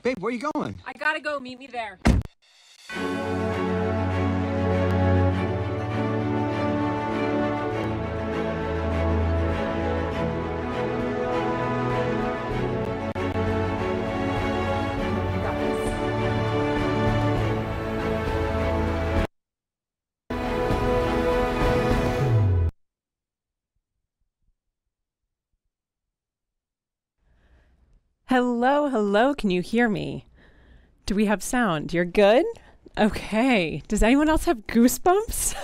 Babe, where you going? I gotta go. Meet me there. Hello, hello. Can you hear me? Do we have sound? You're good? Okay. Does anyone else have goosebumps?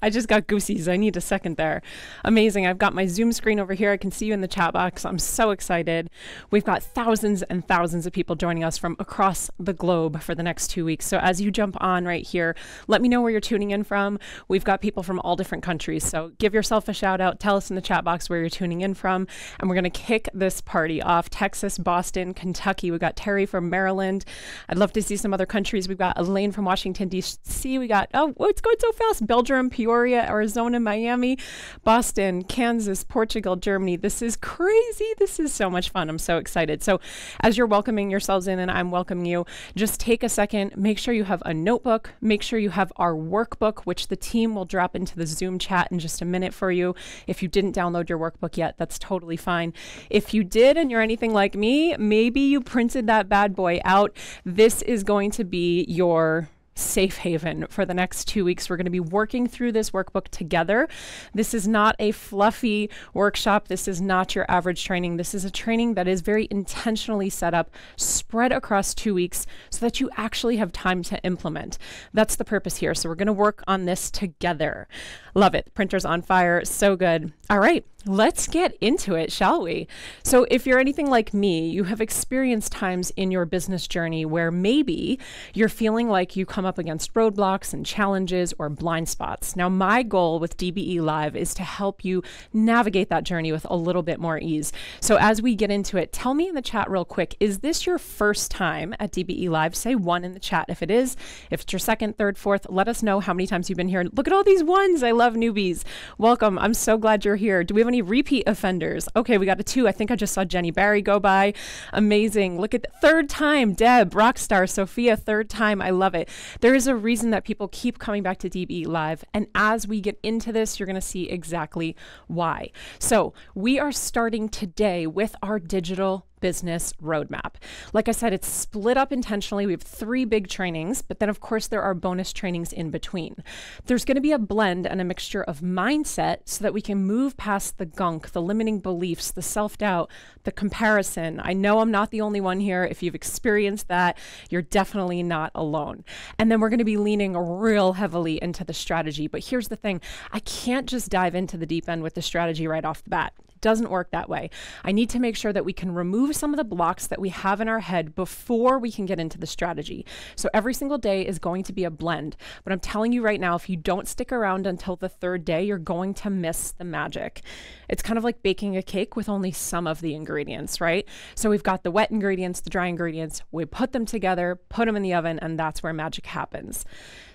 I just got goosies. I need a second there. Amazing. I've got my Zoom screen over here. I can see you in the chat box. I'm so excited. We've got thousands and thousands of people joining us from across the globe for the next 2 weeks. So as you jump on right here, let me know where you're tuning in from. We've got people from all different countries. So give yourself a shout out. Tell us in the chat box where you're tuning in from. And we're going to kick this party off. Texas, Boston, Kentucky. We've got Terry from Maryland. I'd love to see some other countries. We've got Elaine from Washington, D.C. We got, oh, it's going so fast. Belgium, Peoria, Arizona, Miami, Boston, Kansas, Portugal, Germany. This is crazy. This is so much fun. I'm so excited. So as you're welcoming yourselves in and I'm welcoming you, just take a second, make sure you have a notebook, make sure you have our workbook, which the team will drop into the Zoom chat in just a minute for you. If you didn't download your workbook yet, that's totally fine. If you did and you're anything like me, maybe you printed that bad boy out. This is going to be your safe haven for the next 2 weeks. We're going to be working through this workbook together. This is not a fluffy workshop. This is not your average training. This is a training that is very intentionally set up, spread across 2 weeks so that you actually have time to implement. That's the purpose here. So we're going to work on this together. Love it. Printer's on fire. So good. All right, let's get into it, shall we? So if you're anything like me, you have experienced times in your business journey where maybe you're feeling like you come up against roadblocks and challenges or blind spots. Now, my goal with DBE Live is to help you navigate that journey with a little bit more ease. So as we get into it, tell me in the chat real quick, is this your first time at DBE Live? Say 1 in the chat if it is. If it's your second, third, fourth, let us know how many times you've been here. Look at all these ones. I love newbies. Welcome. I'm so glad you're here. Do we have any repeat offenders? Okay, we got a 2. I think I just saw Jenny Barry go by. Amazing. Look at the third time. Deb, Rockstar, Sophia, third time. I love it. There is a reason that people keep coming back to DBE Live. And as we get into this, you're going to see exactly why. So we are starting today with our digital business roadmap. Like I said, it's split up intentionally. We have 3 big trainings, but then of course there are bonus trainings in between. There's going to be a blend and a mixture of mindset so that we can move past the gunk, the limiting beliefs, the self-doubt, the comparison. I know I'm not the only one here. If you've experienced that, you're definitely not alone. And then we're going to be leaning real heavily into the strategy. But here's the thing, I can't just dive into the deep end with the strategy right off the bat. Doesn't work that way. I need to make sure that we can remove some of the blocks that we have in our head before we can get into the strategy. So every single day is going to be a blend. But I'm telling you right now, if you don't stick around until the 3rd day, you're going to miss the magic. It's kind of like baking a cake with only some of the ingredients, right? So we've got the wet ingredients, the dry ingredients, we put them together, put them in the oven, and that's where magic happens.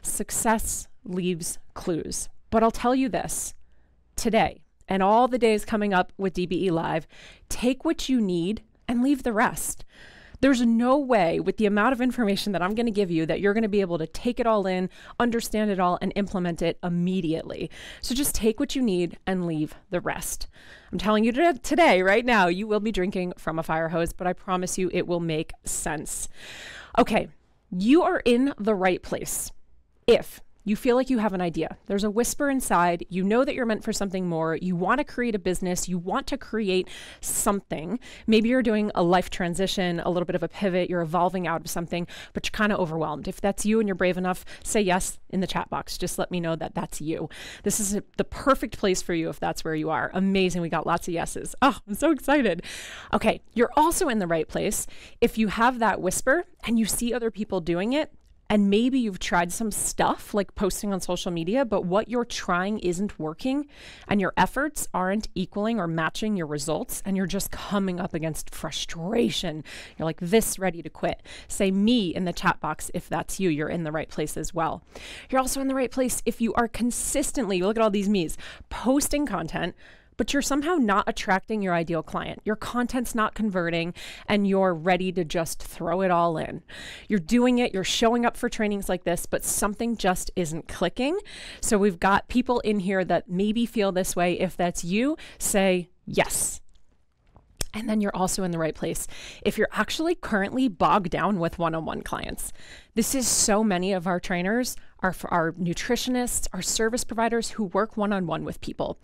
Success leaves clues. But I'll tell you this, today, and all the days coming up with DBE Live, take what you need and leave the rest. There's no way with the amount of information that I'm going to give you that you're going to be able to take it all in, understand it all, and implement it immediately. So just take what you need and leave the rest. I'm telling you today, right now, you will be drinking from a fire hose, but I promise you it will make sense. Okay, you are in the right place if you feel like you have an idea. There's a whisper inside. You know that you're meant for something more. You want to create a business. You want to create something. Maybe you're doing a life transition, a little bit of a pivot. You're evolving out of something, but you're kind of overwhelmed. If that's you and you're brave enough, say yes in the chat box. Just let me know that that's you. This is the perfect place for you if that's where you are. Amazing. We got lots of yeses. Oh, I'm so excited. Okay, you're also in the right place if you have that whisper and you see other people doing it. And maybe you've tried some stuff like posting on social media, but what you're trying isn't working and your efforts aren't equaling or matching your results and you're just coming up against frustration. You're like this ready to quit. Say me in the chat box if that's you. You're in the right place as well. You're also in the right place if you are consistently, look at all these me's, posting content, but you're somehow not attracting your ideal client. Your content's not converting, and you're ready to just throw it all in. You're doing it, you're showing up for trainings like this, but something just isn't clicking. So we've got people in here that maybe feel this way. If that's you, say yes. And then you're also in the right place if you're actually currently bogged down with one-on-one clients. This is so many of our trainers, our nutritionists, our service providers who work one-on-one with people.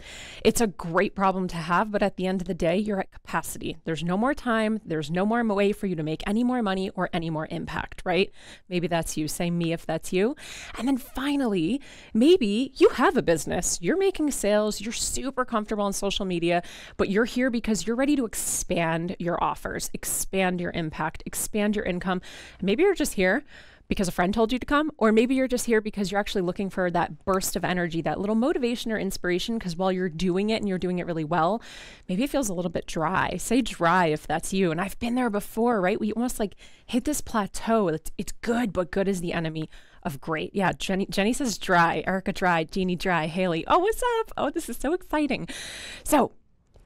It's a great problem to have, but at the end of the day, you're at capacity. There's no more time. There's no more way for you to make any more money or any more impact, right? Maybe that's you. Say me if that's you. And then finally, maybe you have a business. You're making sales. You're super comfortable on social media, but you're here because you're ready to expand your offers, expand your impact, expand your income. Maybe you're just here because a friend told you to come, or maybe you're just here because you're actually looking for that burst of energy, that little motivation or inspiration, because while you're doing it and you're doing it really well, maybe it feels a little bit dry. Say dry if that's you. And I've been there before, right? We almost like hit this plateau. It's good, but good is the enemy of great. Yeah, Jenny says dry, Erica dry, Jeannie dry, Haley, oh, what's up? Oh, this is so exciting. So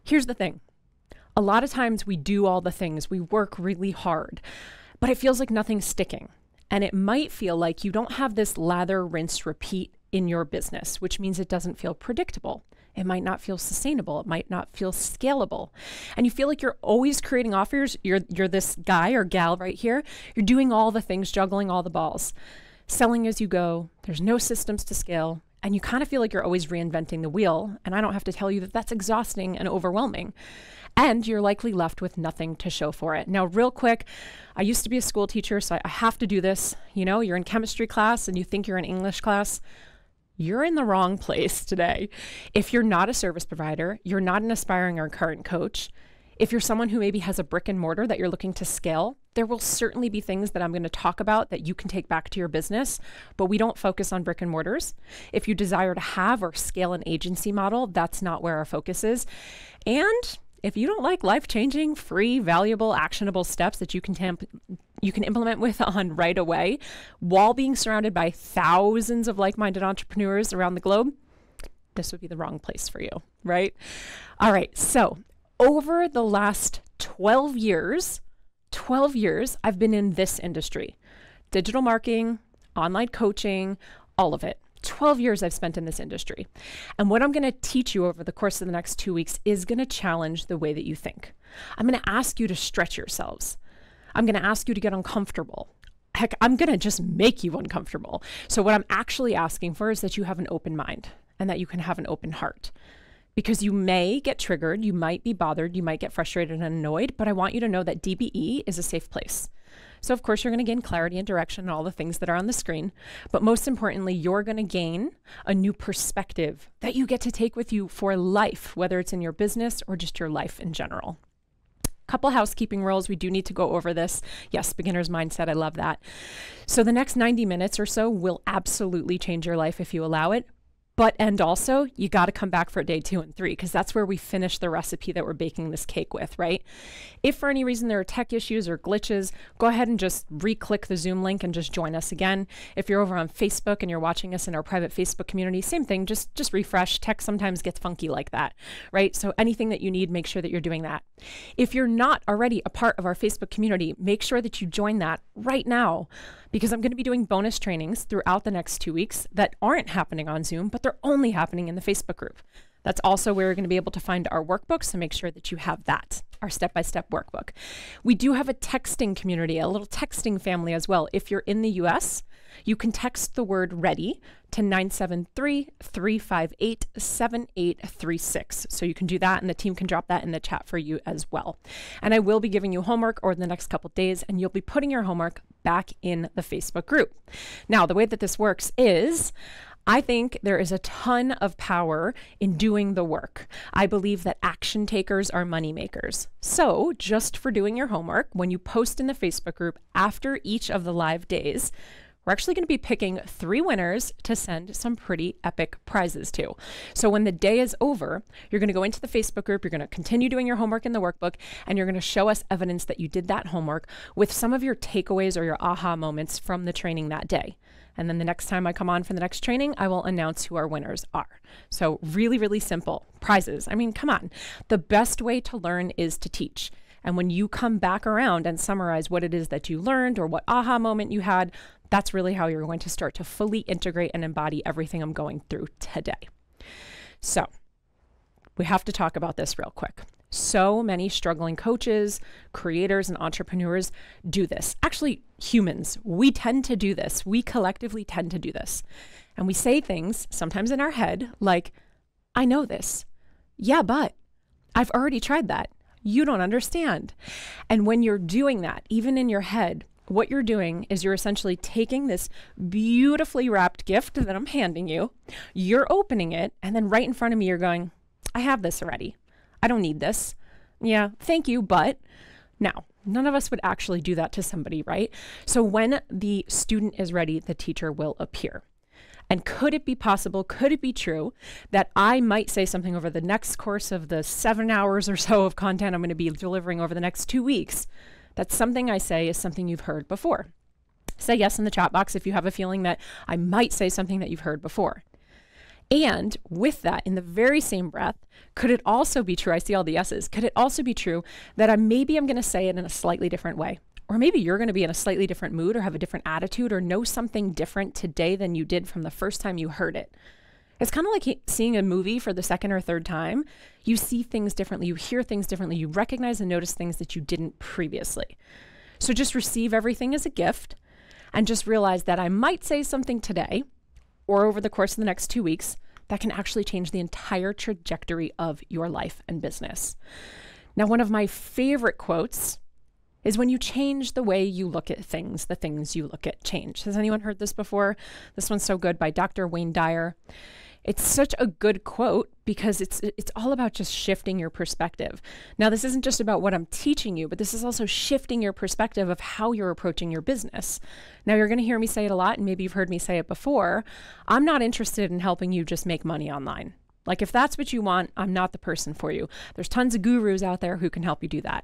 here's the thing. A lot of times we do all the things, we work really hard, but it feels like nothing's sticking. And it might feel like you don't have this lather, rinse, repeat in your business, which means it doesn't feel predictable. It might not feel sustainable. It might not feel scalable. And you feel like you're always creating offers. You're this guy or gal right here. You're doing all the things, juggling all the balls, selling as you go. There's no systems to scale. And you kind of feel like you're always reinventing the wheel. And I don't have to tell you that that's exhausting and overwhelming. And you're likely left with nothing to show for it. Now, real quick, I used to be a school teacher, so I have to do this. You know, you're in chemistry class and you think you're in English class. You're in the wrong place today. If you're not a service provider, you're not an aspiring or current coach. If you're someone who maybe has a brick and mortar that you're looking to scale, there will certainly be things that I'm going to talk about that you can take back to your business, but we don't focus on brick and mortars. If you desire to have or scale an agency model, that's not where our focus is. And if you don't like life-changing, free, valuable, actionable steps that you can implement with on right away while being surrounded by thousands of like-minded entrepreneurs around the globe, this would be the wrong place for you, right? All right, so over the last 12 years, I've been in this industry, digital marketing, online coaching, all of it. 12 years I've spent in this industry. And what I'm going to teach you over the course of the next 2 weeks is going to challenge the way that you think. I'm going to ask you to stretch yourselves. I'm going to ask you to get uncomfortable. Heck, I'm going to just make you uncomfortable. So what I'm actually asking for is that you have an open mind and that you can have an open heart. Because you may get triggered, you might be bothered, you might get frustrated and annoyed, but I want you to know that DBE is a safe place. So of course, you're going to gain clarity and direction and all the things that are on the screen. But most importantly, you're going to gain a new perspective that you get to take with you for life, whether it's in your business or just your life in general. Couple housekeeping rules. We do need to go over this. Yes, beginner's mindset. I love that. So the next 90 minutes or so will absolutely change your life if you allow it. And also, you got to come back for day 2 and 3, because that's where we finish the recipe that we're baking this cake with, right? If for any reason there are tech issues or glitches, go ahead and just re-click the Zoom link and just join us again. If you're over on Facebook and you're watching us in our private Facebook community, same thing, just refresh. Tech sometimes gets funky like that, right? So anything that you need, make sure that you're doing that. If you're not already a part of our Facebook community, make sure that you join that right now, because I'm going to be doing bonus trainings throughout the next 2 weeks that aren't happening on Zoom, but they're only happening in the Facebook group. That's also where you're going to be able to find our workbook, so make sure that you have that, our step-by-step workbook. We do have a texting community, a little texting family as well. If you're in the US, you can text the word READY to 973-358-7836. So you can do that, and the team can drop that in the chat for you as well. And I will be giving you homework over the next couple days, and you'll be putting your homework back in the Facebook group. Now, the way that this works is, I think there is a ton of power in doing the work. I believe that action takers are money makers. So just for doing your homework, when you post in the Facebook group after each of the live days, we're actually going to be picking 3 winners to send some pretty epic prizes to. So when the day is over, you're going to go into the Facebook group, you're going to continue doing your homework in the workbook, and you're going to show us evidence that you did that homework with some of your takeaways or your aha moments from the training that day. And then the next time I come on for the next training, I will announce who our winners are. So really, really simple. Prizes. I mean, come on. The best way to learn is to teach. And when you come back around and summarize what it is that you learned or what aha moment you had, that's really how you're going to start to fully integrate and embody everything I'm going through today. So we have to talk about this real quick. So many struggling coaches, creators, and entrepreneurs do this. Actually, humans, we tend to do this. We collectively tend to do this. And we say things, sometimes in our head, like, I know this. Yeah, but I've already tried that. You don't understand. And when you're doing that, even in your head, what you're doing is you're essentially taking this beautifully wrapped gift that I'm handing you, you're opening it, and then right in front of me, you're going, I have this already. I don't need this. Yeah, thank you, but now, none of us would actually do that to somebody, right? So when the student is ready, the teacher will appear. And could it be possible, could it be true that I might say something over the next course of the 7 hours or so of content I'm going to be delivering over the next 2 weeks, that something I say is something you've heard before? Say yes in the chat box if you have a feeling that I might say something that you've heard before. And with that, in the very same breath, could it also be true, I see all the yeses, could it also be true that maybe I'm going to say it in a slightly different way? Or maybe you're going to be in a slightly different mood or have a different attitude or know something different today than you did from the first time you heard it. It's kind of like seeing a movie for the second or third time. You see things differently, you hear things differently, you recognize and notice things that you didn't previously. So just receive everything as a gift and just realize that I might say something today or over the course of the next 2 weeks that can actually change the entire trajectory of your life and business. Now, one of my favorite quotes is when you change the way you look at things, the things you look at change. Has anyone heard this before? This one's so good, by Dr. Wayne Dyer. It's such a good quote because it's all about just shifting your perspective. Now, this isn't just about what I'm teaching you, but this is also shifting your perspective of how you're approaching your business. Now, you're going to hear me say it a lot, and maybe you've heard me say it before. I'm not interested in helping you just make money online. Like, if that's what you want, I'm not the person for you. There's tons of gurus out there who can help you do that.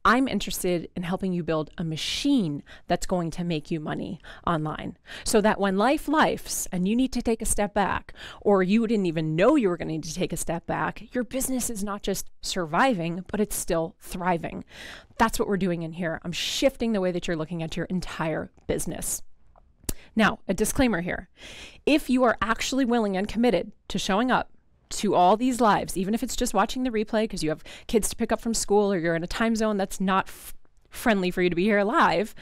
I'm interested in helping you build a machine that's going to make you money online so that when lifes and you need to take a step back, or you didn't even know you were going to need to take a step back, your business is not just surviving, but it's still thriving. That's what we're doing in here. I'm shifting the way that you're looking at your entire business. Now, a disclaimer here. If you are actually willing and committed to showing up to all these lives, even if it's just watching the replay because you have kids to pick up from school or you're in a time zone that's not friendly for you to be here live,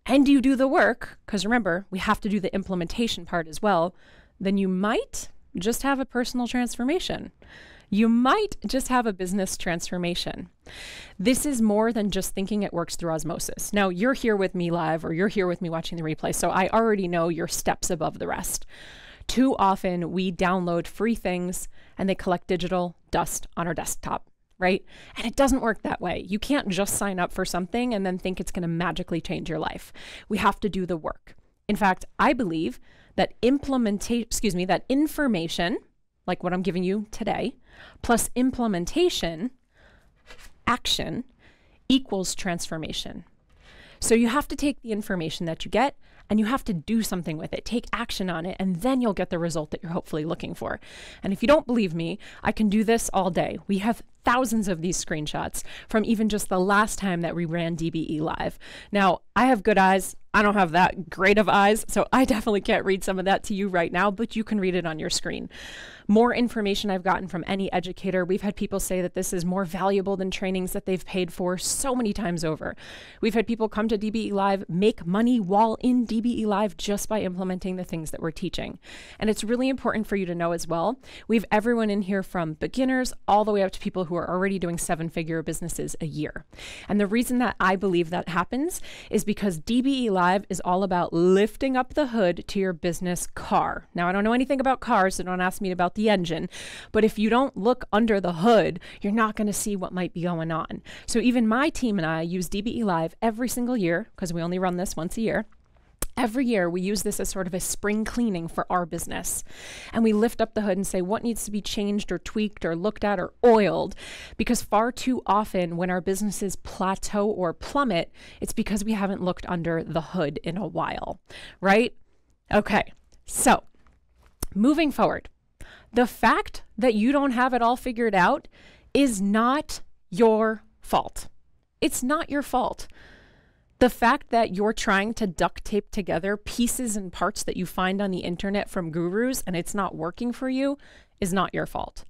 and you do the work, because remember, we have to do the implementation part as well, then you might just have a personal transformation. You might just have a business transformation. This is more than just thinking it works through osmosis. Now, you're here with me live or you're here with me watching the replay, so I already know you're steps above the rest. Too often we download free things and they collect digital dust on our desktop, right? And it doesn't work that way. You can't just sign up for something and then think it's going to magically change your life. We have to do the work. In fact, I believe that that information, like what I'm giving you today, plus implementation, action, equals transformation. So you have to take the information that you get and you have to do something with it, take action on it, and then you'll get the result that you're hopefully looking for. And if you don't believe me, I can do this all day. We have thousands of these screenshots from even just the last time that we ran DBE live. Now, I have good eyes. I don't have that great of eyes, so I definitely can't read some of that to you right now, but you can read it on your screen. More information I've gotten from any educator. We've had people say that this is more valuable than trainings that they've paid for so many times over. We've had people come to DBE Live, make money while in DBE Live just by implementing the things that we're teaching. And it's really important for you to know as well, we have everyone in here from beginners all the way up to people who are already doing 7-figure businesses a year. And the reason that I believe that happens is because DBE Live is all about lifting up the hood to your business car. Now, I don't know anything about cars, so don't ask me about the engine, but if you don't look under the hood, you're not going to see what might be going on. So even my team and I use DBE Live every single year, because we only run this once a year. Every year, we use this as sort of a spring cleaning for our business. And we lift up the hood and say what needs to be changed or tweaked or looked at or oiled. Because far too often when our businesses plateau or plummet, it's because we haven't looked under the hood in a while, right? Okay, so moving forward, the fact that you don't have it all figured out is not your fault. It's not your fault. The fact that you're trying to duct tape together pieces and parts that you find on the internet from gurus and it's not working for you is not your fault.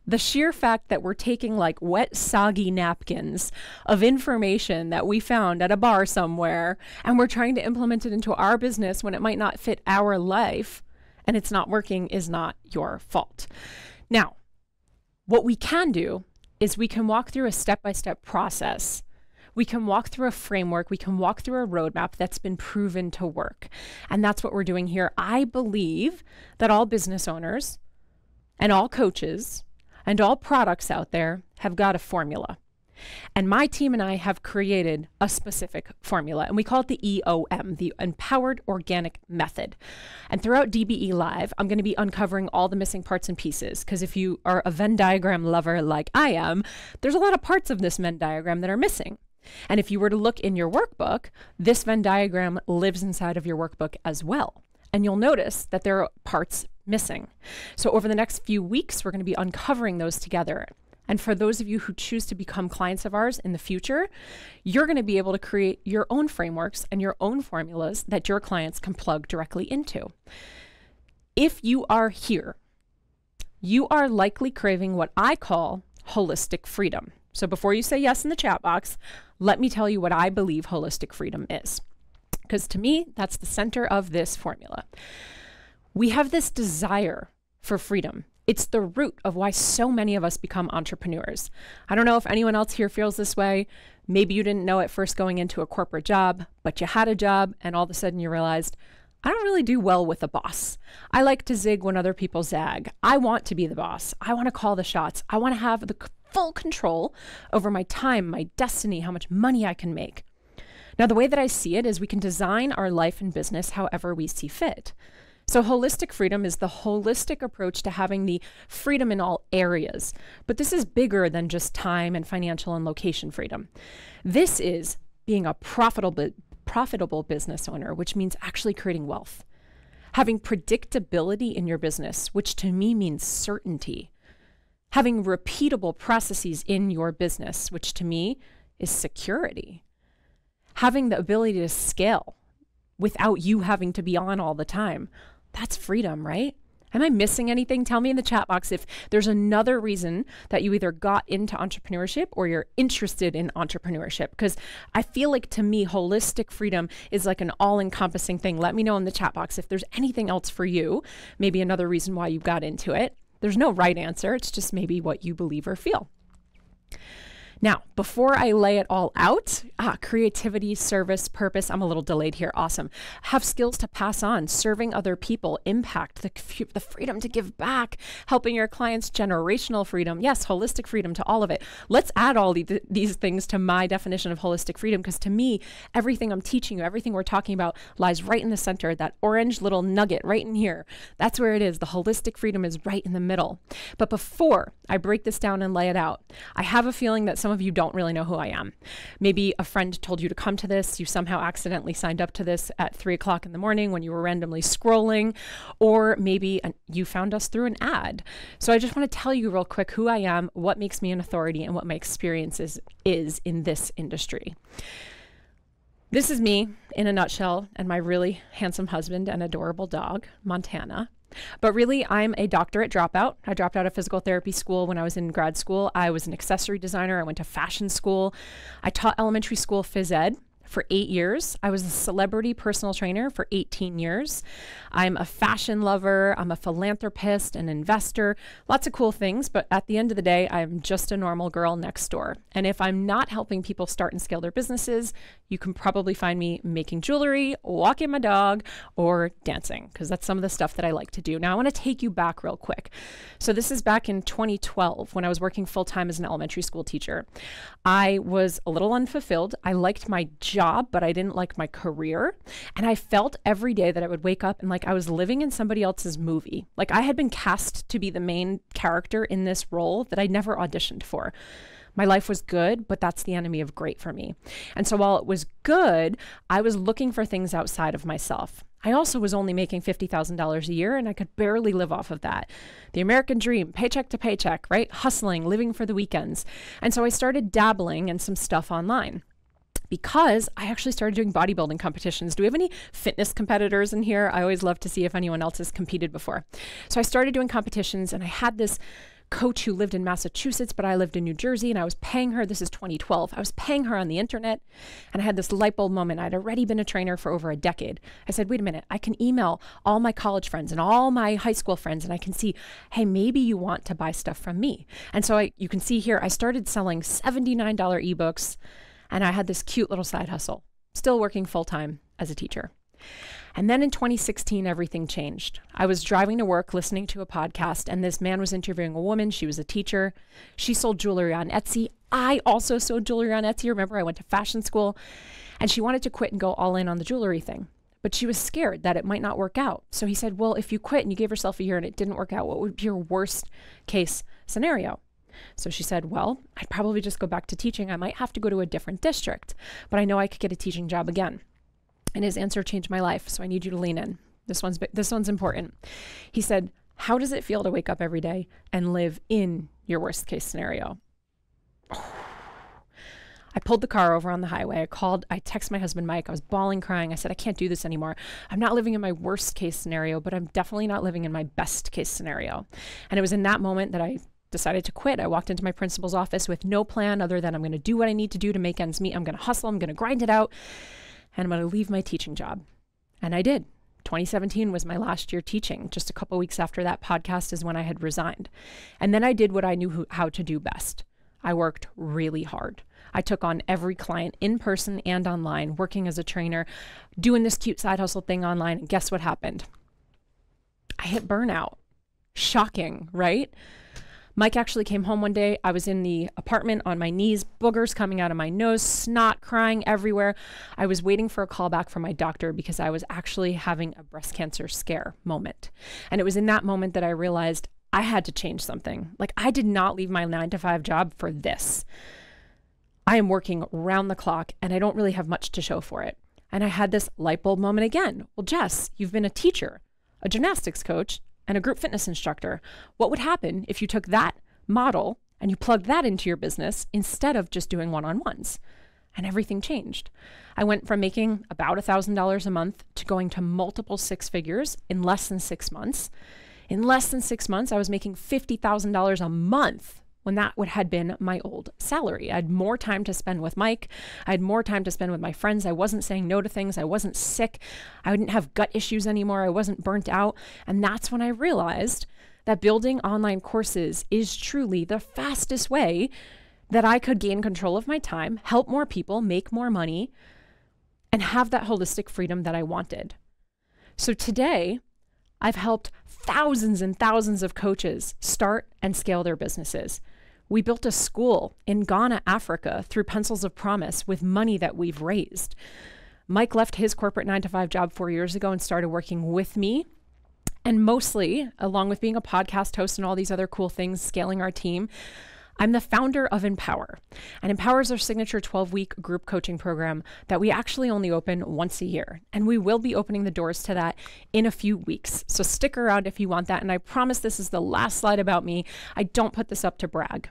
The sheer fact that we're taking like wet, soggy napkins of information that we found at a bar somewhere and we're trying to implement it into our business when it might not fit our life and it's not working is not your fault. Now, what we can do is we can walk through a step-by-step process. We can walk through a framework. We can walk through a roadmap that's been proven to work. And that's what we're doing here. I believe that all business owners and all coaches and all products out there have got a formula. And my team and I have created a specific formula, and we call it the EOM, the Empowered Organic Method. And throughout DBE Live, I'm going to be uncovering all the missing parts and pieces, because if you are a Venn diagram lover like I am, there's a lot of parts of this Venn diagram that are missing. And if you were to look in your workbook, this Venn diagram lives inside of your workbook as well. And you'll notice that there are parts missing. So over the next few weeks, we're going to be uncovering those together. And for those of you who choose to become clients of ours in the future, you're going to be able to create your own frameworks and your own formulas that your clients can plug directly into. If you are here, you are likely craving what I call holistic freedom. So before you say yes in the chat box, let me tell you what I believe holistic freedom is. Because to me, that's the center of this formula. We have this desire for freedom. It's the root of why so many of us become entrepreneurs. I don't know if anyone else here feels this way. Maybe you didn't know it first going into a corporate job, but you had a job and all of a sudden you realized, I don't really do well with a boss. I like to zig when other people zag. I want to be the boss. I want to call the shots. I want to have the full control over my time, my destiny, how much money I can make. Now, the way that I see it is we can design our life and business however we see fit. So holistic freedom is the holistic approach to having the freedom in all areas. But this is bigger than just time and financial and location freedom. This is being a profitable business owner, which means actually creating wealth. Having predictability in your business, which to me means certainty. Having repeatable processes in your business, which to me is security. Having the ability to scale without you having to be on all the time. That's freedom, right? Am I missing anything? Tell me in the chat box if there's another reason that you either got into entrepreneurship or you're interested in entrepreneurship. Because I feel like to me, holistic freedom is like an all-encompassing thing. Let me know in the chat box if there's anything else for you, maybe another reason why you got into it. There's no right answer. It's just maybe what you believe or feel. Now, before I lay it all out, creativity, service, purpose, I'm a little delayed here, awesome. Have skills to pass on, serving other people, impact, the freedom to give back, helping your clients, generational freedom, yes, holistic freedom to all of it. Let's add all these things to my definition of holistic freedom, because to me, everything I'm teaching you, everything we're talking about lies right in the center, that orange little nugget right in here. That's where it is. The holistic freedom is right in the middle. But before I break this down and lay it out, I have a feeling that some of you don't really know who I am. Maybe a friend told you to come to this. You somehow accidentally signed up to this at 3 o'clock in the morning when you were randomly scrolling, or maybe you found us through an ad. So I just want to tell you real quick who I am, what makes me an authority, and what my experience is in this industry. This is me in a nutshell, and my really handsome husband and adorable dog, Montana. But really, I'm a doctorate dropout. I dropped out of physical therapy school when I was in grad school. I was an accessory designer. I went to fashion school. I taught elementary school phys ed for 8 years. I was a celebrity personal trainer for 18 years. I'm a fashion lover. I'm a philanthropist, an investor, lots of cool things. But at the end of the day, I'm just a normal girl next door. And if I'm not helping people start and scale their businesses, you can probably find me making jewelry, walking my dog, or dancing, because that's some of the stuff that I like to do. Now, I want to take you back real quick. So this is back in 2012 when I was working full-time as an elementary school teacher. I was a little unfulfilled. I liked my job, but I didn't like my career. And I felt every day that I would wake up and like I was living in somebody else's movie. Like I had been cast to be the main character in this role that I never auditioned for. My life was good, but that's the enemy of great for me. And so while it was good, I was looking for things outside of myself. I also was only making $50,000 a year and I could barely live off of that. The American dream, paycheck to paycheck, right? Hustling, living for the weekends. And so I started dabbling in some stuff online because I actually started doing bodybuilding competitions. Do we have any fitness competitors in here? I always love to see if anyone else has competed before. So I started doing competitions and I had this coach who lived in Massachusetts, but I lived in New Jersey, and I was paying her. This is 2012. I was paying her on the internet, and I had this light bulb moment. I'd already been a trainer for over a decade. I said, wait a minute, I can email all my college friends and all my high school friends, and I can see, hey, maybe you want to buy stuff from me. And so you can see here, I started selling $79 ebooks, and I had this cute little side hustle, still working full-time as a teacher. And then in 2016, everything changed. I was driving to work, listening to a podcast, and this man was interviewing a woman. She was a teacher. She sold jewelry on Etsy. I also sold jewelry on Etsy. Remember, I went to fashion school, and she wanted to quit and go all in on the jewelry thing. But she was scared that it might not work out. So he said, well, if you quit and you gave yourself a year and it didn't work out, what would be your worst case scenario? So she said, well, I'd probably just go back to teaching. I might have to go to a different district, but I know I could get a teaching job again. And his answer changed my life. So I need you to lean in. This one's important. He said, how does it feel to wake up every day and live in your worst case scenario? I pulled the car over on the highway. I texted my husband, Mike. I was bawling, crying. I said, I can't do this anymore. I'm not living in my worst case scenario, but I'm definitely not living in my best case scenario. And it was in that moment that I decided to quit. I walked into my principal's office with no plan other than I'm going to do what I need to do to make ends meet. I'm going to hustle. I'm going to grind it out. And I'm going to leave my teaching job. And I did. 2017 was my last year teaching. Just a couple weeks after that podcast is when I had resigned. And then I did what I knew how to do best. I worked really hard. I took on every client in person and online, working as a trainer, doing this cute side hustle thing online. And guess what happened? I hit burnout. Shocking, right? Mike actually came home one day. I was in the apartment on my knees, boogers coming out of my nose, snot, crying everywhere. I was waiting for a call back from my doctor because I was actually having a breast cancer scare moment. And it was in that moment that I realized I had to change something. Like, I did not leave my 9-to-5 job for this. I am working round the clock and I don't really have much to show for it. And I had this light bulb moment again. Well, Jess, you've been a teacher, a gymnastics coach, and a group fitness instructor. What would happen if you took that model and you plugged that into your business instead of just doing one-on-ones? And everything changed. I went from making about $1,000 a month to going to multiple six figures in less than 6 months. In less than 6 months, I was making $50,000 a month when that had been my old salary. I had more time to spend with Mike. I had more time to spend with my friends. I wasn't saying no to things. I wasn't sick. I didn't have gut issues anymore. I wasn't burnt out. And that's when I realized that building online courses is truly the fastest way that I could gain control of my time, help more people, make more money, and have that holistic freedom that I wanted. So today, I've helped thousands and thousands of coaches start and scale their businesses. We built a school in Ghana, Africa, through Pencils of Promise with money that we've raised. Mike left his corporate 9-to-5 job 4 years ago and started working with me. And mostly, along with being a podcast host and all these other cool things, scaling our team, I'm the founder of Empower. And Empower is our signature 12-week group coaching program that we actually only open once a year. And we will be opening the doors to that in a few weeks. So stick around if you want that. And I promise this is the last slide about me. I don't put this up to brag.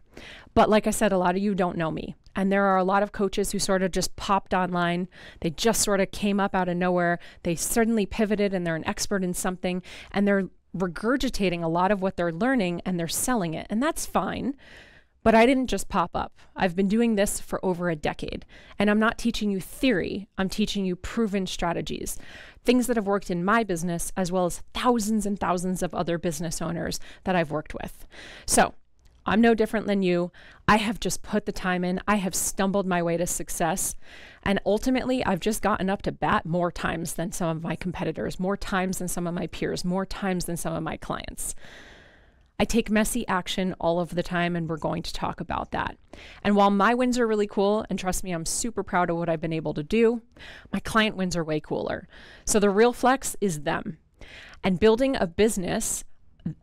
But like I said, a lot of you don't know me. And there are a lot of coaches who sort of just popped online. They just sort of came up out of nowhere. They suddenly pivoted and they're an expert in something. And they're regurgitating a lot of what they're learning and they're selling it. And that's fine. But I didn't just pop up. I've been doing this for over a decade. And I'm not teaching you theory. I'm teaching you proven strategies, things that have worked in my business, as well as thousands and thousands of other business owners that I've worked with. So I'm no different than you. I have just put the time in. I have stumbled my way to success. And ultimately, I've just gotten up to bat more times than some of my competitors, more times than some of my peers, more times than some of my clients. I take messy action all of the time, and we're going to talk about that. And while my wins are really cool, and trust me, I'm super proud of what I've been able to do, my client wins are way cooler. So the real flex is them. And building a business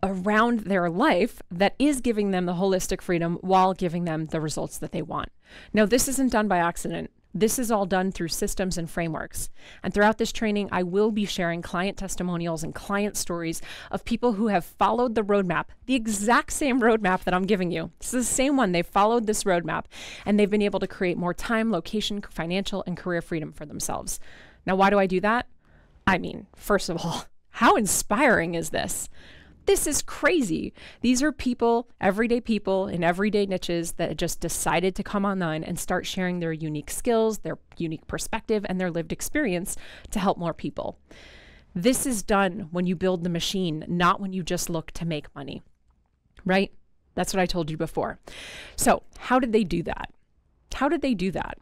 around their life that is giving them the holistic freedom while giving them the results that they want. Now, this isn't done by accident. This is all done through systems and frameworks. And throughout this training, I will be sharing client testimonials and client stories of people who have followed the roadmap, the exact same roadmap that I'm giving you. This is the same one. They've followed this roadmap and they've been able to create more time, location, financial, and career freedom for themselves. Now, why do I do that? I mean, first of all, how inspiring is this? This is crazy. These are people, everyday people in everyday niches that just decided to come online and start sharing their unique skills, their unique perspective, and their lived experience to help more people. This is done when you build the machine, not when you just look to make money, right? That's what I told you before. So how did they do that? How did they do that?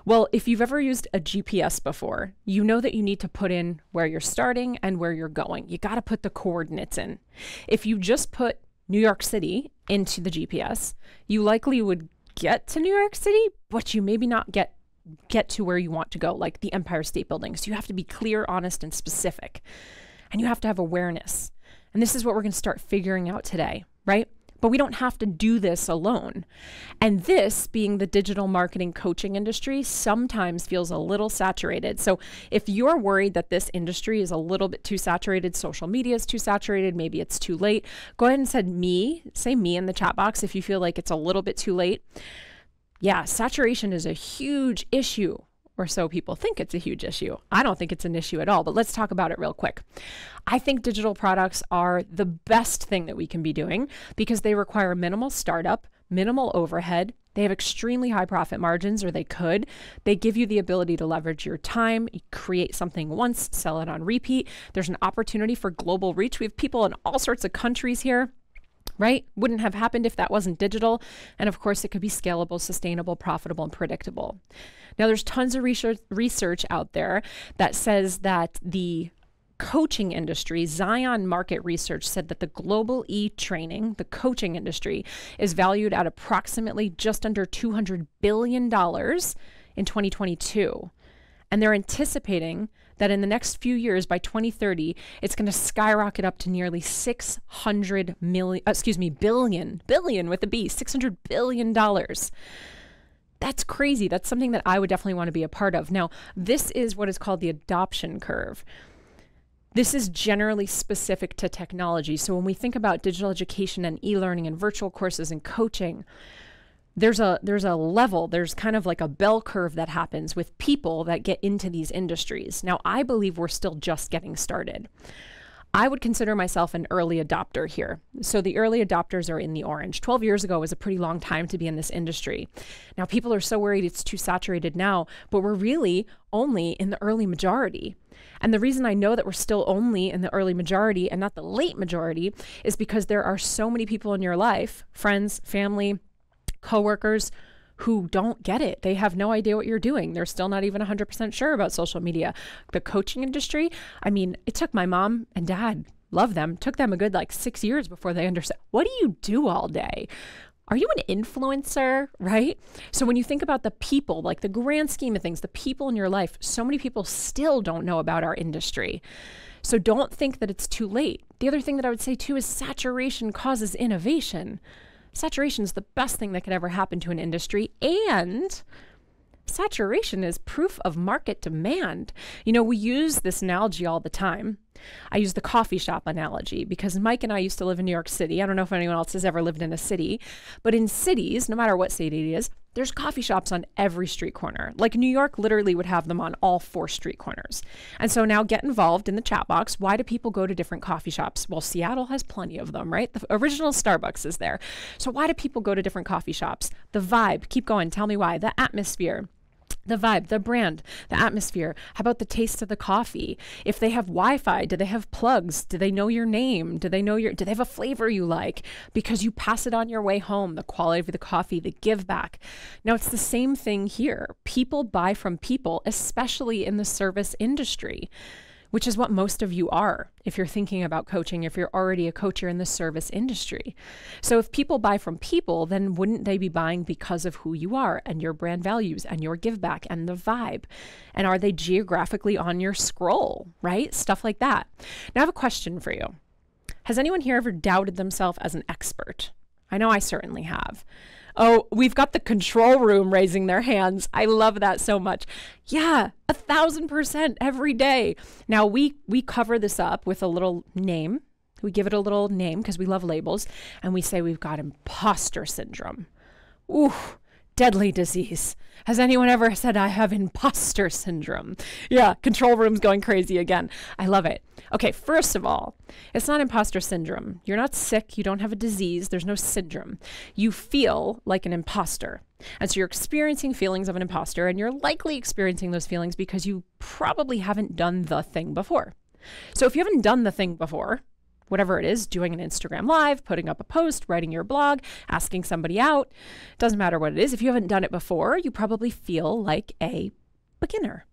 Well, if you've ever used a GPS before, you know that you need to put in where you're starting and where you're going. You got to put the coordinates in. If you just put New York City into the GPS, you likely would get to New York City, but you maybe not get to where you want to go, like the Empire State Building. So you have to be clear, honest, and specific. And you have to have awareness. And this is what we're going to start figuring out today, right? But we don't have to do this alone. And this, being the digital marketing coaching industry, sometimes feels a little saturated. So if you're worried that this industry is a little bit too saturated, social media is too saturated, maybe it's too late, go ahead and say me in the chat box if you feel like it's a little bit too late. Yeah, saturation is a huge issue. Or so people think it's a huge issue. I don't think it's an issue at all, but let's talk about it real quick. I think digital products are the best thing that we can be doing because they require minimal startup, minimal overhead. They have extremely high profit margins, or they could. They give you the ability to leverage your time, create something once, sell it on repeat. There's an opportunity for global reach. We have people in all sorts of countries here. Right? Wouldn't have happened if that wasn't digital. And of course, it could be scalable, sustainable, profitable, and predictable. Now, there's tons of research out there that says that the coaching industry, Zion Market Research said that the global e-training, the coaching industry, is valued at approximately just under $200 billion in 2022. And they're anticipating that in the next few years, by 2030, it's going to skyrocket up to nearly billion with a B, $600 billion. That's crazy. That's something that I would definitely want to be a part of. Now, this is what is called the adoption curve. This is generally specific to technology. So when we think about digital education and e-learning and virtual courses and coaching, there's a level, there's kind of like a bell curve that happens with people that get into these industries. Now, I believe we're still just getting started. I would consider myself an early adopter here. So the early adopters are in the orange. 12 years ago was a pretty long time to be in this industry. Now, people are so worried it's too saturated now, but we're really only in the early majority. And the reason I know that we're still only in the early majority and not the late majority is because there are so many people in your life, friends, family, coworkers, who don't get it. They have no idea what you're doing. They're still not even 100% sure about social media. The coaching industry, I mean, it took my mom and dad, love them, took them a good 6 years before they understood. What do you do all day? Are you an influencer, right? So when you think about the people, like the grand scheme of things, the people in your life, so many people still don't know about our industry. So don't think that it's too late. The other thing that I would say too is saturation causes innovation. Saturation is the best thing that could ever happen to an industry, and saturation is proof of market demand. You know, we use this analogy all the time. I use the coffee shop analogy because Mike and I used to live in New York City. I don't know if anyone else has ever lived in a city, but in cities, no matter what city it is, there's coffee shops on every street corner. Like New York literally would have them on all 4 street corners. And so now get involved in the chat box. Why do people go to different coffee shops? Well, Seattle has plenty of them, right? The original Starbucks is there. So why do people go to different coffee shops? The vibe, keep going, tell me why. The atmosphere. The vibe, the brand, the atmosphere. How about the taste of the coffee? If they have Wi-Fi, do they have plugs? Do they know your name? Do they have a flavor you like? Because you pass it on your way home, the quality of the coffee, the give back. Now it's the same thing here. People buy from people, especially in the service industry, which is what most of you are if you're thinking about coaching, if you're already a coach, you're in the service industry. So if people buy from people, then wouldn't they be buying because of who you are and your brand values and your give back and the vibe? And are they geographically on your scroll, right? Stuff like that. Now I have a question for you. Has anyone here ever doubted themselves as an expert? I know I certainly have. Oh, we've got the control room raising their hands. I love that so much. Yeah, 1,000% every day. Now we cover this up with a little name. We give it a little name because we love labels, and we say we've got imposter syndrome. Ooh, deadly disease. Has anyone ever said I have imposter syndrome? Yeah, control room's going crazy again. I love it. Okay, first of all, it's not imposter syndrome. You're not sick. You don't have a disease. There's no syndrome. You feel like an imposter. And so you're experiencing feelings of an imposter, and you're likely experiencing those feelings because you probably haven't done the thing before. So if you haven't done the thing before, whatever it is, doing an Instagram live, putting up a post, writing your blog, asking somebody out, doesn't matter what it is. If you haven't done it before, you probably feel like a beginner.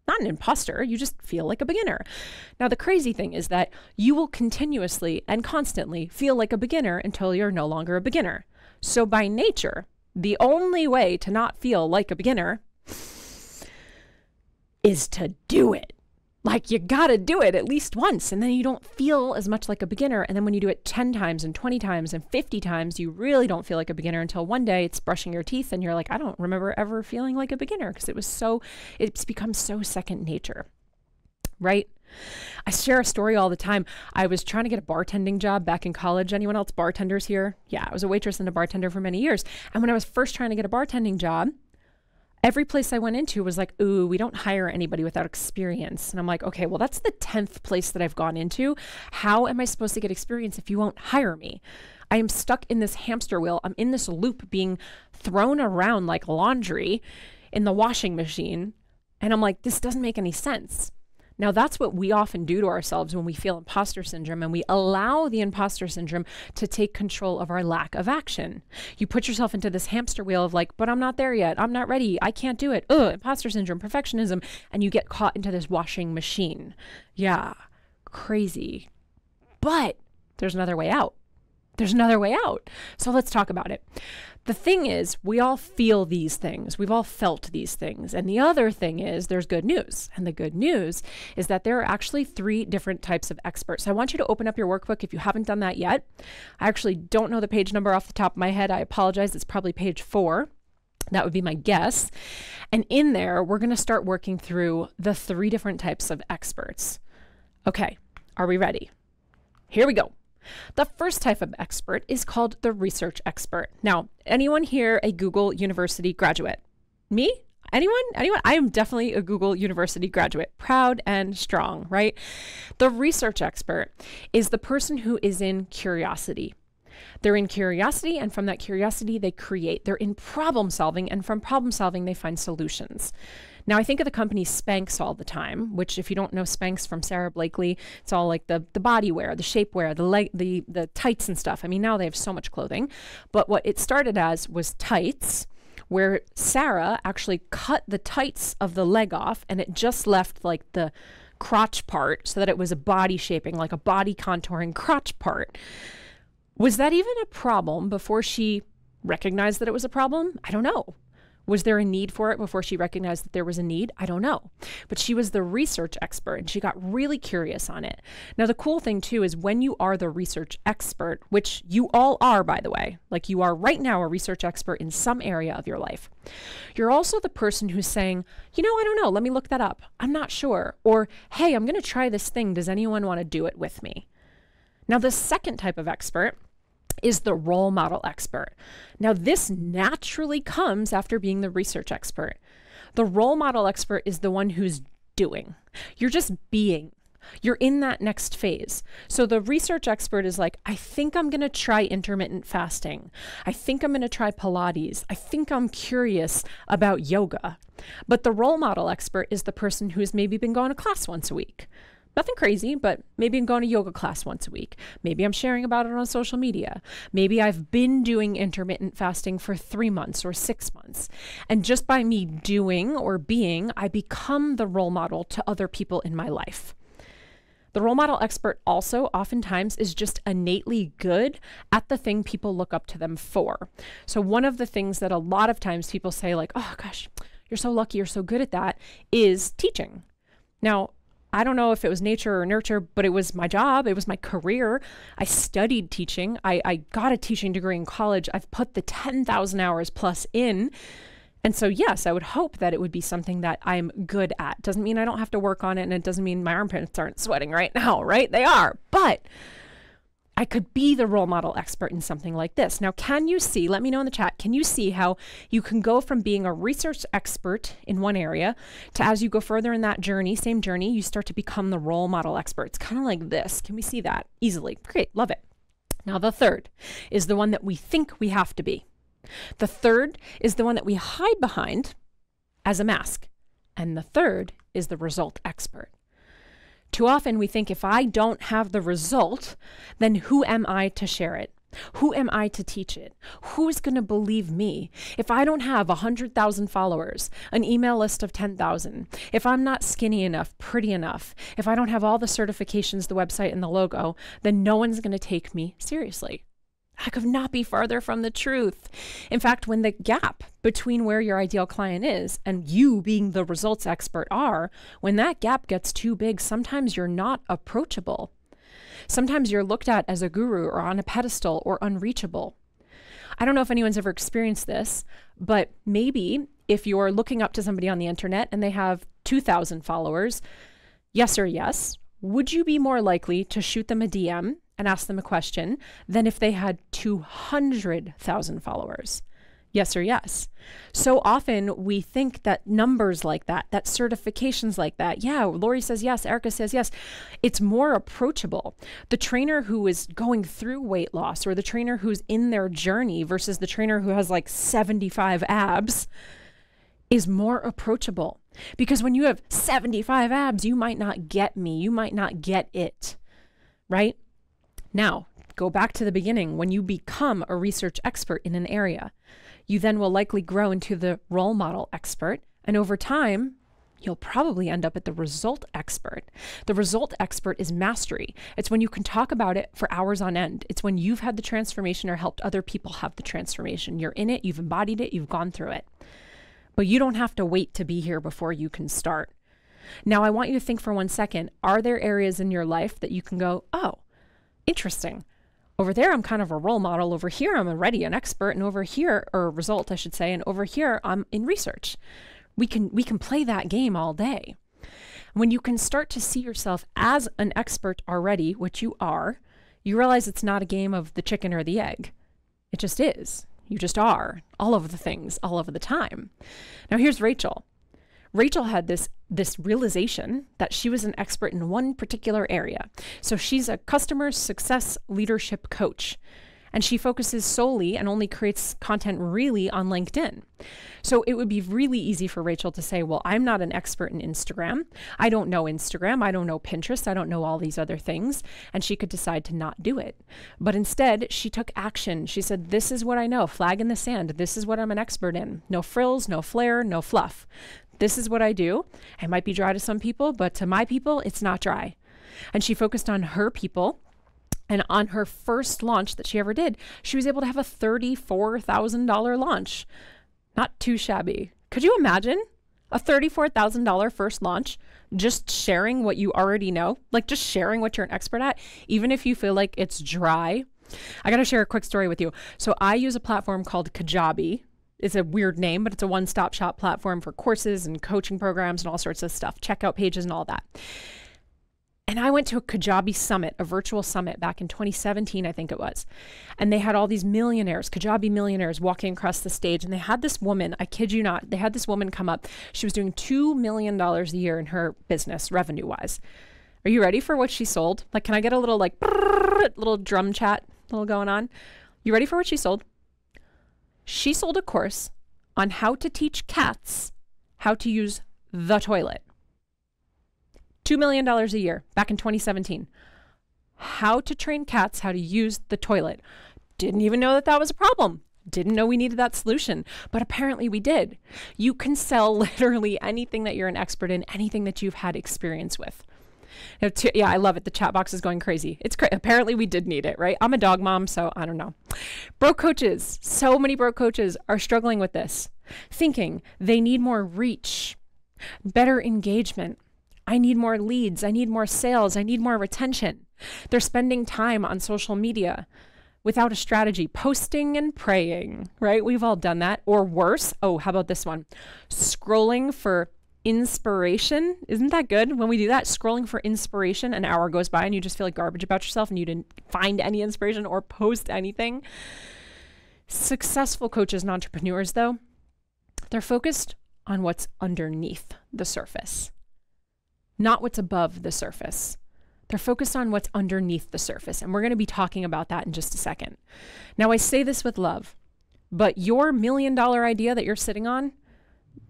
Not an imposter, you just feel like a beginner. Now, the crazy thing is that you will continuously and constantly feel like a beginner until you're no longer a beginner. So by nature, the only way to not feel like a beginner is to do it. Like, you gotta do it at least once, and then you don't feel as much like a beginner. And then when you do it 10 times and 20 times and 50 times, you really don't feel like a beginner until one day it's brushing your teeth and you're like, I don't remember ever feeling like a beginner because it's become so second nature, right? I share a story all the time. I was trying to get a bartending job back in college. Anyone else bartenders here? Yeah, I was a waitress and a bartender for many years. And when I was first trying to get a bartending job, every place I went into was like, ooh, we don't hire anybody without experience. And I'm like, okay, well, that's the 10th place that I've gone into. How am I supposed to get experience if you won't hire me? I am stuck in this hamster wheel. I'm in this loop being thrown around like laundry in the washing machine. And I'm like, this doesn't make any sense. Now, that's what we often do to ourselves when we feel imposter syndrome, and we allow the imposter syndrome to take control of our lack of action. You put yourself into this hamster wheel of like, but I'm not there yet. I'm not ready. I can't do it. Ugh, imposter syndrome, perfectionism. And you get caught into this washing machine. Yeah, crazy. But there's another way out. There's another way out. So let's talk about it. The thing is, we all feel these things. We've all felt these things. And the other thing is there's good news. And the good news is that there are actually 3 different types of experts. So I want you to open up your workbook if you haven't done that yet. I actually don't know the page number off the top of my head. I apologize. It's probably page 4. That would be my guess. And in there, we're going to start working through the 3 different types of experts. Okay, are we ready? Here we go. The first type of expert is called the research expert. Now, anyone here a Google University graduate? Me? Anyone? Anyone? I am definitely a Google University graduate. Proud and strong, right? The research expert is the person who is in curiosity. They're in curiosity, and from that curiosity, they create. They're in problem solving, and from problem solving, they find solutions. Now, I think of the company Spanx all the time, which if you don't know Spanx from Sarah Blakely, it's all like the body wear, the shapewear, the tights and stuff. I mean, now they have so much clothing. But what it started as was tights, where Sarah actually cut the tights of the leg off, and it just left like the crotch part so that it was a body shaping, like a body contouring crotch part. Was that even a problem before she recognized that it was a problem? I don't know. Was there a need for it before she recognized that there was a need? I don't know. But she was the research expert, and she got really curious on it. Now, the cool thing too is when you are the research expert, which you all are, by the way, like you are right now a research expert in some area of your life, you're also the person who's saying, you know, I don't know, let me look that up. I'm not sure. Or, hey, I'm going to try this thing. Does anyone want to do it with me? Now, the second type of expert is the role model expert. Now, this naturally comes after being the research expert. The role model expert is the one who's doing. You're just being. You're in that next phase. So the research expert is like, I think I'm going to try intermittent fasting. I think I'm going to try Pilates. I think I'm curious about yoga. But the role model expert is the person who's maybe been going to class once a week. Nothing crazy, but maybe I'm going to yoga class once a week. Maybe I'm sharing about it on social media. Maybe I've been doing intermittent fasting for 3 months or 6 months. And just by me doing or being, I become the role model to other people in my life. The role model expert also oftentimes is just innately good at the thing people look up to them for. So one of the things that a lot of times people say like, oh gosh, you're so lucky, you're so good at that, is teaching. Now, I don't know if it was nature or nurture, but it was my job. It was my career. I studied teaching. I got a teaching degree in college. I've put the 10,000 hours plus in. And so, yes, I would hope that it would be something that I'm good at. Doesn't mean I don't have to work on it. And it doesn't mean my armpits aren't sweating right now, right? They are. But I could be the role model expert in something like this. Now, can you see, let me know in the chat, can you see how you can go from being a research expert in one area to, as you go further in that journey, same journey, you start to become the role model expert. It's kind of like this. Can we see that easily? Great, love it. Now, the third is the one that we think we have to be. The third is the one that we hide behind as a mask. And the third is the result expert. Too often we think if I don't have the result, then who am I to share it? Who am I to teach it? Who's going to believe me? If I don't have 100,000 followers, an email list of 10,000, if I'm not skinny enough, pretty enough, if I don't have all the certifications, the website, and the logo, then no one's going to take me seriously. I could not be farther from the truth. In fact, when the gap between where your ideal client is and you being the results expert are, when that gap gets too big, sometimes you're not approachable. Sometimes you're looked at as a guru or on a pedestal or unreachable. I don't know if anyone's ever experienced this, but maybe if you're looking up to somebody on the internet and they have 2,000 followers, yes or yes, would you be more likely to shoot them a DM and ask them a question than if they had 200,000 followers? Yes or yes. So often we think that numbers like that certifications like that, yeah, Lori says yes, Erica says yes, it's more approachable. The trainer who is going through weight loss or the trainer who's in their journey versus the trainer who has like 75 abs is more approachable. Because when you have 75 abs, you might not get me, you might not get it, right? Now, go back to the beginning. When you become a research expert in an area, you then will likely grow into the role model expert. And over time, you'll probably end up at the result expert. The result expert is mastery. It's when you can talk about it for hours on end. It's when you've had the transformation or helped other people have the transformation. You're in it, you've embodied it, you've gone through it. But you don't have to wait to be here before you can start. Now, I want you to think for 1 second, are there areas in your life that you can go, oh, interesting. Over there, I'm kind of a role model. Over here, I'm already an expert. And over here, or a result, I should say. And over here, I'm in research. We can play that game all day. When you can start to see yourself as an expert already, which you are, you realize it's not a game of the chicken or the egg. It just is. You just are. All of the things, all of the time. Now, here's Rachel. Rachel had this realization that she was an expert in one particular area. So she's a customer success leadership coach, and she focuses solely and only creates content really on LinkedIn. So it would be really easy for Rachel to say, well, I'm not an expert in Instagram. I don't know Instagram. I don't know Pinterest. I don't know all these other things. And she could decide to not do it. But instead, she took action. She said, this is what I know, flag in the sand. This is what I'm an expert in. No frills, no flair, no fluff. This is what I do. It might be dry to some people, but to my people, it's not dry. And she focused on her people. And on her first launch that she ever did, she was able to have a $34,000 launch. Not too shabby. Could you imagine a $34,000 first launch, just sharing what you already know? Like just sharing what you're an expert at, even if you feel like it's dry. I got to share a quick story with you. So I use a platform called Kajabi. It's a weird name, but it's a one-stop shop platform for courses and coaching programs and all sorts of stuff, checkout pages and all that. And I went to a Kajabi summit, a virtual summit back in 2017, I think it was. And they had all these millionaires, Kajabi millionaires walking across the stage. And they had this woman, I kid you not, they had this woman come up. She was doing $2 million a year in her business, revenue-wise. Are you ready for what she sold? Like, can I get a little like, little drum chat little going on? You ready for what she sold? She sold a course on how to teach cats how to use the toilet. $2 million a year back in 2017. How to train cats how to use the toilet. Didn't even know that that was a problem. Didn't know we needed that solution, but apparently we did. You can sell literally anything that you're an expert in, anything that you've had experience with. Yeah, I love it. The chat box is going crazy. It's great. Apparently we did need it, right? I'm a dog mom, so I don't know. Broke coaches. So many broke coaches are struggling with this, thinking they need more reach, better engagement, I need more leads. I need more sales. I need more retention. They're spending time on social media without a strategy, posting and praying, right? We've all done that. Or worse. Oh, how about this one? Scrolling for inspiration. Isn't that good when we do that? Scrolling for inspiration, an hour goes by and you just feel like garbage about yourself and you didn't find any inspiration or post anything. Successful coaches and entrepreneurs, though, they're focused on what's underneath the surface, not what's above the surface. They're focused on what's underneath the surface. And we're going to be talking about that in just a second. Now, I say this with love, but your $1 million idea that you're sitting on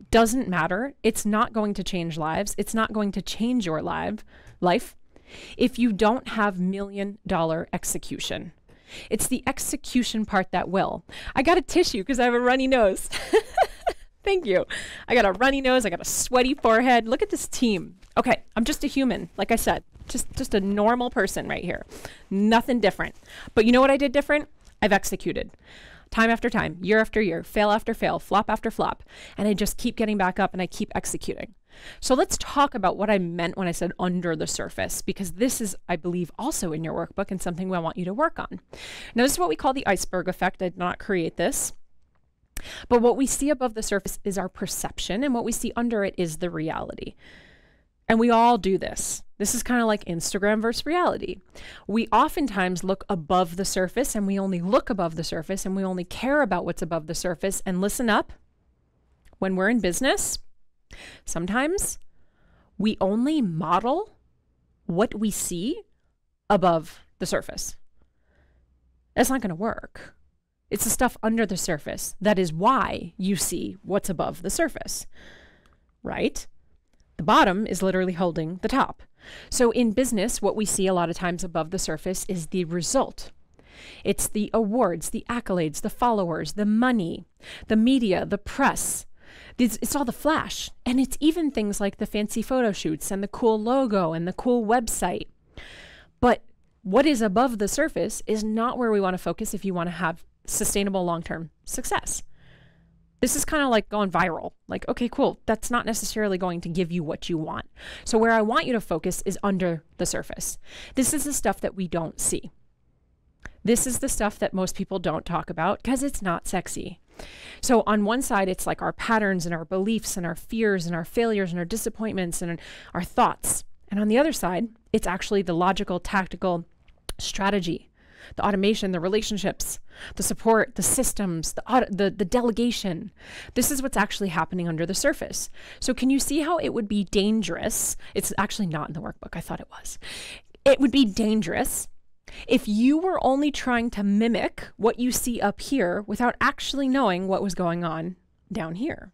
doesn't matter. It's not going to change lives. It's not going to change your life if you don't have $1 million execution. It's the execution part that will. I got a tissue because I have a runny nose. Thank you. I got a runny nose. I got a sweaty forehead. Look at this team. Okay, I'm just a human. Like I said, just a normal person right here. Nothing different. But you know what I did different? I've executed. Time after time, year after year, fail after fail, flop after flop. And I just keep getting back up and I keep executing. So let's talk about what I meant when I said under the surface, because this is, I believe, also in your workbook and something I want you to work on. Now, this is what we call the iceberg effect. I did not create this. But what we see above the surface is our perception, and what we see under it is the reality. And we all do this. This is kind of like Instagram versus reality. We oftentimes look above the surface, and we only look above the surface, and we only care about what's above the surface. And listen up, when we're in business, sometimes we only model what we see above the surface. That's not going to work. It's the stuff under the surface that is why you see what's above the surface, right? The bottom is literally holding the top. So in business, what we see a lot of times above the surface is the result. It's the awards, the accolades, the followers, the money, the media, the press. It's all the flash. And it's even things like the fancy photo shoots and the cool logo and the cool website. But what is above the surface is not where we want to focus if you want to have sustainable long-term success. This is kind of like going viral. Like, okay, cool. That's not necessarily going to give you what you want. So where I want you to focus is under the surface. This is the stuff that we don't see. This is the stuff that most people don't talk about because it's not sexy. So on one side, it's like our patterns and our beliefs and our fears and our failures and our disappointments and our thoughts. And on the other side, it's actually the logical, tactical strategy, the automation, the relationships, the support, the systems, the delegation. This is what's actually happening under the surface. So can you see how it would be dangerous? It's actually not in the workbook. I thought it was. It would be dangerous if you were only trying to mimic what you see up here without actually knowing what was going on down here.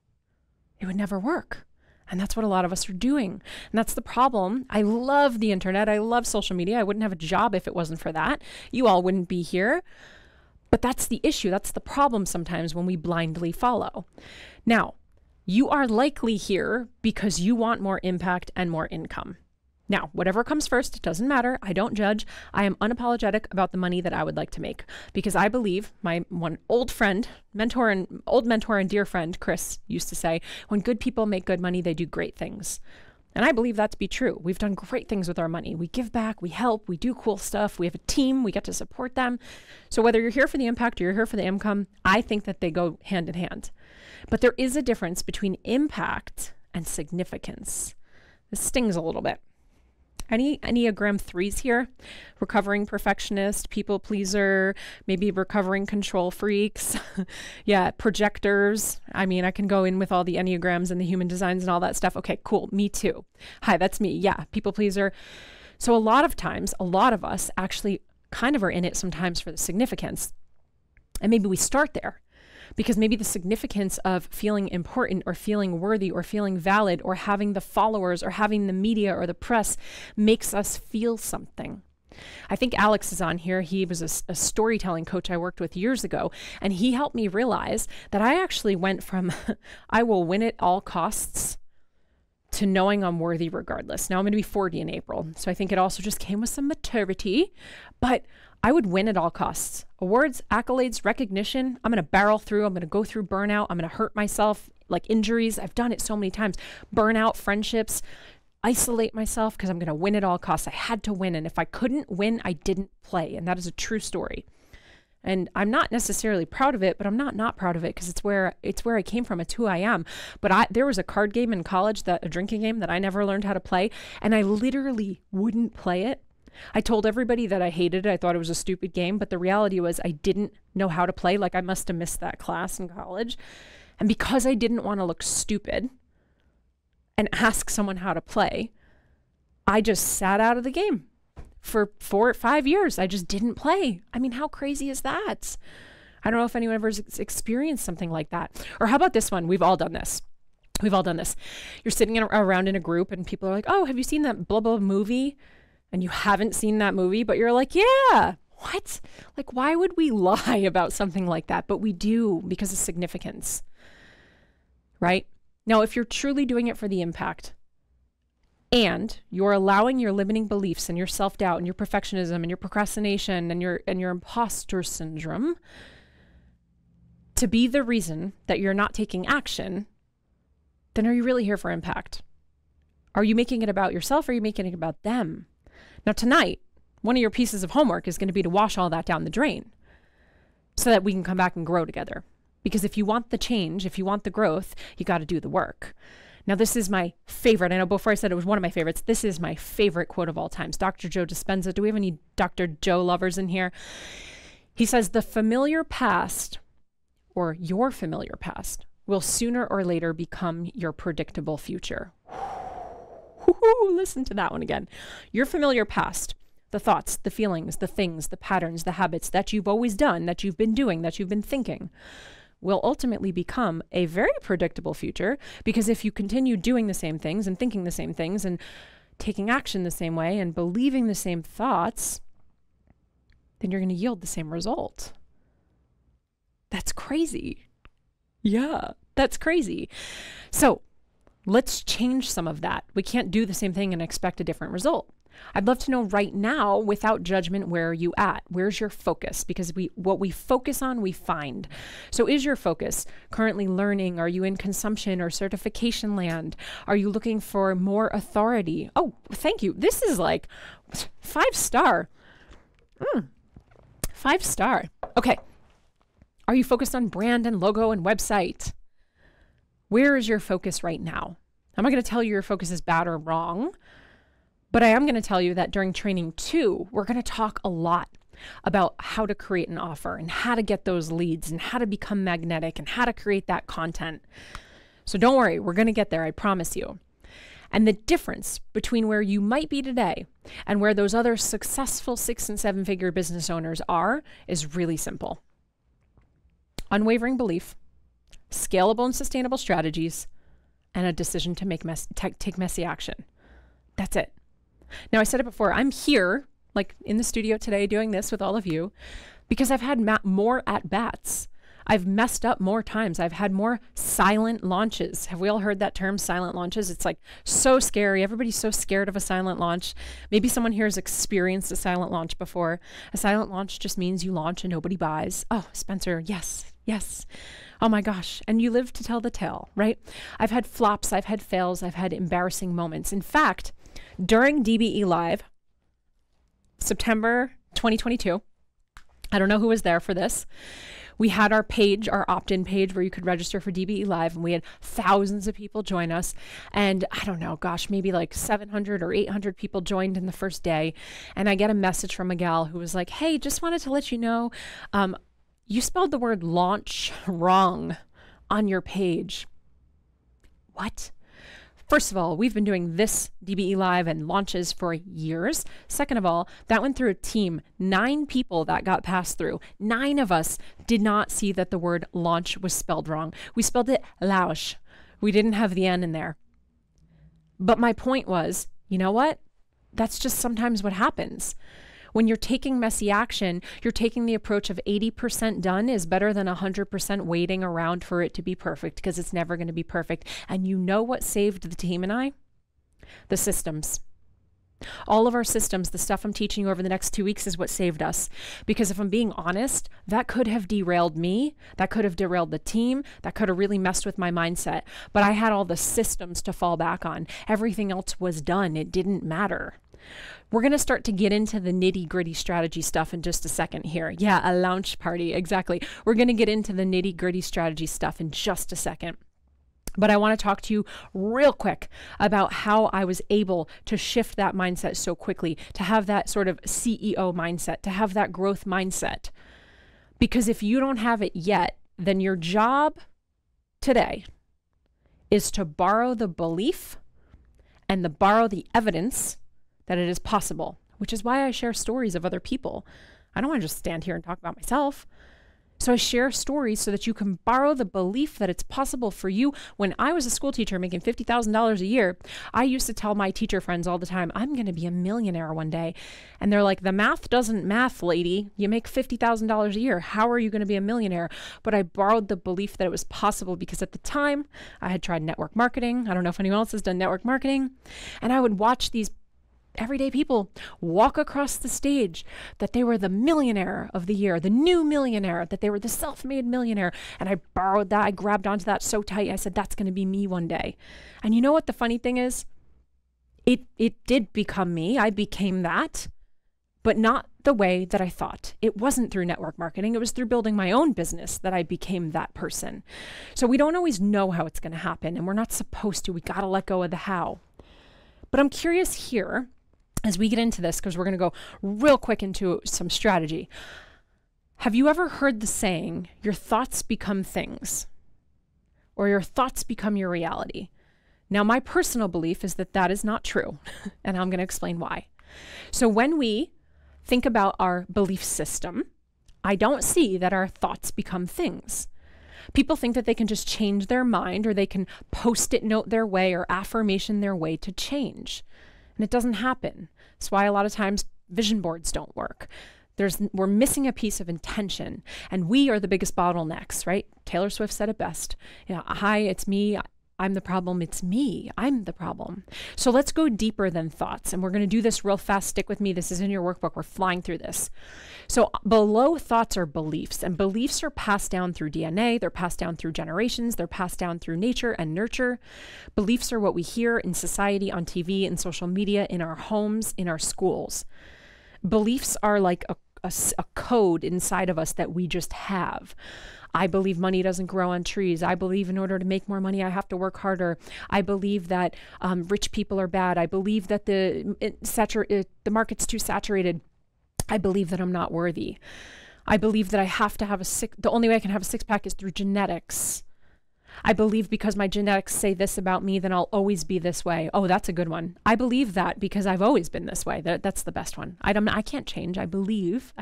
It would never work. And that's what a lot of us are doing. And that's the problem. I love the internet. I love social media. I wouldn't have a job if it wasn't for that. You all wouldn't be here. But that's the issue. That's the problem sometimes when we blindly follow. Now, you are likely here because you want more impact and more income. Now, whatever comes first, it doesn't matter. I don't judge. I am unapologetic about the money that I would like to make because I believe my one old mentor and dear friend, Chris, used to say, when good people make good money, they do great things. And I believe that to be true. We've done great things with our money. We give back, we help, we do cool stuff. We have a team, we get to support them. So whether you're here for the impact or you're here for the income, I think that they go hand in hand. But there is a difference between impact and significance. This stings a little bit. Any Enneagram 3s here? Recovering perfectionist, people pleaser, maybe recovering control freaks. Yeah, projectors. I mean, I can go in with all the Enneagrams and the human designs and all that stuff. Okay, cool. Me too. Hi, that's me. Yeah, people pleaser. So a lot of times, a lot of us actually kind of are in it sometimes for the significance. And maybe we start there. Because maybe the significance of feeling important or feeling worthy or feeling valid or having the followers or having the media or the press makes us feel something. I think Alex is on here. He was a storytelling coach I worked with years ago, and he helped me realize that I actually went from I will win at all costs to knowing I'm worthy regardless. Now I'm going to be 40 in April, so I think it also just came with some maturity, but I would win at all costs. Awards, accolades, recognition. I'm going to barrel through. I'm going to go through burnout. I'm going to hurt myself, like injuries. I've done it so many times. Burnout, friendships. isolate myself because I'm going to win at all costs. I had to win. And if I couldn't win, I didn't play. And that is a true story. And I'm not necessarily proud of it, but I'm not proud of it because it's where I came from. It's who I am. But there was a card game in college, a drinking game that I never learned how to play. And I literally wouldn't play it. I told everybody that I hated it. I thought it was a stupid game. But the reality was I didn't know how to play. Like I must have missed that class in college. And because I didn't want to look stupid and ask someone how to play, I just sat out of the game. For 4 or 5 years, I just didn't play. I mean, how crazy is that? I don't know if anyone ever experienced something like that. Or how about this one? We've all done this. You're sitting around in a group and people are like, oh, have you seen that blah, blah movie? And you haven't seen that movie, but you're like, yeah. What? Like, why would we lie about something like that? But we do because of significance, right? Now, if you're truly doing it for the impact, and you're allowing your limiting beliefs and your self-doubt and your perfectionism and your procrastination and your imposter syndrome to be the reason that you're not taking action, then are you really here for impact? Are you making it about yourself or are you making it about them? Now tonight, one of your pieces of homework is going to be to wash all that down the drain so that we can come back and grow together. Because if you want the change, if you want the growth, you got to do the work. Now, this is my favorite. I know before I said it was one of my favorites. This is my favorite quote of all times. Dr. Joe Dispenza. Do we have any Dr. Joe lovers in here? He says, the familiar past, or your familiar past, will sooner or later become your predictable future. Listen to that one again. Your familiar past, the thoughts, the feelings, the things, the patterns, the habits that you've always done, that you've been doing, that you've been thinking, will ultimately become a very predictable future, because if you continue doing the same things and thinking the same things and taking action the same way and believing the same thoughts, then you're going to yield the same result. That's crazy. Yeah, that's crazy. So let's change some of that. We can't do the same thing and expect a different result. I'd love to know right now, without judgment, where are you at? Where's your focus? Because what we focus on, we find. So is your focus currently learning? Are you in consumption or certification land? Are you looking for more authority? Oh, thank you. This is like 5-star. 5-star. Okay. Are you focused on brand and logo and website? Where is your focus right now? I'm not going to tell you your focus is bad or wrong. But I am going to tell you that during training 2, we're going to talk a lot about how to create an offer and how to get those leads and how to become magnetic and how to create that content. So don't worry, we're going to get there, I promise you. And the difference between where you might be today and where those other successful 6- and 7-figure business owners are is really simple. Unwavering belief, scalable and sustainable strategies, and a decision to take messy action. That's it. Now, I said it before, I'm here, like in the studio today doing this with all of you, because I've had more at-bats. I've messed up more times. I've had more silent launches. Have we all heard that term, silent launches? It's like so scary. Everybody's so scared of a silent launch. Maybe someone here has experienced a silent launch before. A silent launch just means you launch and nobody buys. Oh, Spencer, yes, yes. Oh my gosh. And you live to tell the tale, right? I've had flops, I've had fails, I've had embarrassing moments. In fact, during DBE Live, September 2022, I don't know who was there for this. We had our page, our opt-in page where you could register for DBE Live, and we had thousands of people join us. And I don't know, gosh, maybe like 700 or 800 people joined in the first day. And I get a message from a gal who was like, hey, just wanted to let you know, you spelled the word launch wrong on your page. What? First of all, we've been doing this DBE Live and launches for years. Second of all, that went through a team, 9 people that got passed through. 9 of us did not see that the word launch was spelled wrong. We spelled it lausch. We didn't have the N in there. But my point was, you know what? That's just sometimes what happens. When you're taking messy action, you're taking the approach of 80% done is better than 100% waiting around for it to be perfect, because it's never going to be perfect. And you know what saved the team and I? The systems. All of our systems, the stuff I'm teaching you over the next 2 weeks, is what saved us. Because if I'm being honest, that could have derailed me. That could have derailed the team. That could have really messed with my mindset. But I had all the systems to fall back on. Everything else was done. It didn't matter. We're going to start to get into the nitty-gritty strategy stuff in just a second here. Yeah, a launch party. Exactly. We're going to get into the nitty-gritty strategy stuff in just a second. But I want to talk to you real quick about how I was able to shift that mindset so quickly, to have that sort of CEO mindset, to have that growth mindset. Because if you don't have it yet, then your job today is to borrow the belief and borrow the evidence that it is possible, which is why I share stories of other people. I don't want to just stand here and talk about myself. So I share stories so that you can borrow the belief that it's possible for you. When I was a school teacher making $50,000 a year, I used to tell my teacher friends all the time, I'm going to be a millionaire one day. And they're like, the math doesn't math, lady. You make $50,000 a year. How are you going to be a millionaire? But I borrowed the belief that it was possible because at the time I had tried network marketing. I don't know if anyone else has done network marketing. And I would watch these everyday people walk across the stage that they were the millionaire of the year, the new millionaire, that they were the self-made millionaire. And I borrowed that. I grabbed onto that so tight. I said, that's going to be me one day. And you know what the funny thing is? It did become me. I became that, but not the way that I thought. It wasn't through network marketing. It was through building my own business that I became that person. So we don't always know how it's going to happen, and we're not supposed to. We got to let go of the how. But I'm curious here, as we get into this, because we're going to go real quick into some strategy. Have you ever heard the saying, your thoughts become things, or your thoughts become your reality? Now, my personal belief is that that is not true, and I'm going to explain why. So when we think about our belief system, I don't see that our thoughts become things. People think that they can just change their mind, or they can post-it note their way or affirmation their way to change. And it doesn't happen. That's why a lot of times vision boards don't work. We're missing a piece of intention, and we are the biggest bottlenecks, right? Taylor Swift said it best. Hi, it's me. I'm the problem. It's me. I'm the problem. So let's go deeper than thoughts. And we're going to do this real fast. Stick with me. This is in your workbook. We're flying through this. So below thoughts are beliefs, and beliefs are passed down through DNA. They're passed down through generations. They're passed down through nature and nurture. Beliefs are what we hear in society, on TV, in social media, in our homes, in our schools. Beliefs are like a code inside of us that we just have. I believe money doesn't grow on trees. I believe in order to make more money, I have to work harder. I believe that rich people are bad. I believe that the market's too saturated. I believe that I'm not worthy. I believe that I have to have the only way I can have a six-pack is through genetics. I believe because my genetics say this about me, then I'll always be this way. Oh, that's a good one. I believe that because I've always been this way. That's the best one. I can't change. I believe.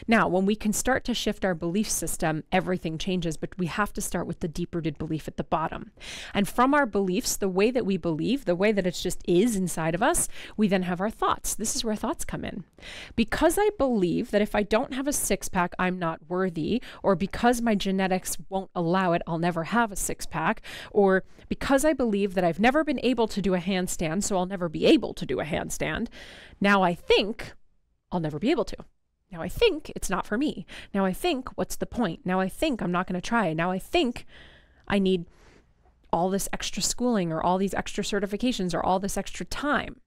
Now, when we can start to shift our belief system, everything changes, but we have to start with the deep-rooted belief at the bottom. And from our beliefs, the way that we believe, the way that it just is inside of us, we then have our thoughts. This is where thoughts come in. Because I believe that if I don't have a six-pack, I'm not worthy, or because my genetics won't allow it, I'll never have a six-pack, or because I believe that I've never been able to do a handstand, so I'll never be able to do a handstand. Now I think I'll never be able to. Now I think it's not for me. Now I think, what's the point? Now I think I'm not going to try. Now I think I need all this extra schooling, or all these extra certifications, or all this extra time.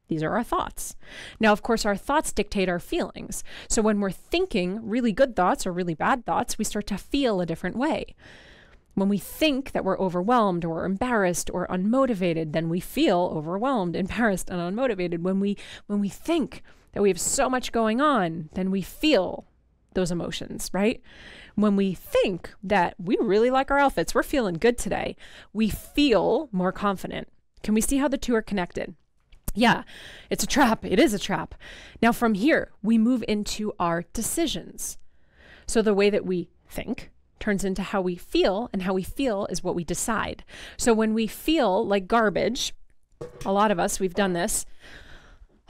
These are our thoughts. Now, of course, our thoughts dictate our feelings. So when we're thinking really good thoughts or really bad thoughts, we start to feel a different way. When we think that we're overwhelmed or embarrassed or unmotivated, then we feel overwhelmed, embarrassed, and unmotivated. When we think that we have so much going on, then we feel those emotions, right? When we think that we really like our outfits, we're feeling good today, we feel more confident. Can we see how the two are connected? Yeah, it's a trap. It is a trap. Now from here, we move into our decisions. So the way that we think turns into how we feel, and how we feel is what we decide. So when we feel like garbage, a lot of us, we've done this.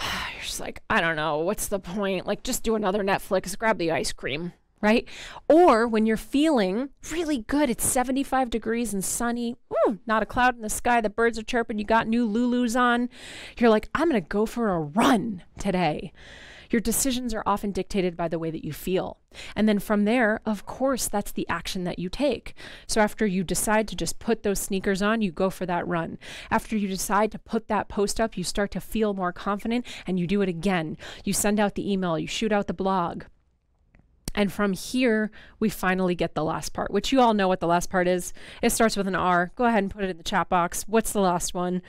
You're just like, I don't know, what's the point? Like, just do another Netflix, grab the ice cream. right? Or when you're feeling really good, it's 75 degrees and sunny, not a cloud in the sky, the birds are chirping, you got new Lulus on, you're like, I'm going to go for a run today. Your decisions are often dictated by the way that you feel. And then from there, of course, that's the action that you take. So after you decide to just put those sneakers on, you go for that run. After you decide to put that post up, you start to feel more confident and you do it again. You send out the email, you shoot out the blog. And from here, we finally get the last part, which you all know what the last part is. It starts with an R. Go ahead and put it in the chat box. What's the last one?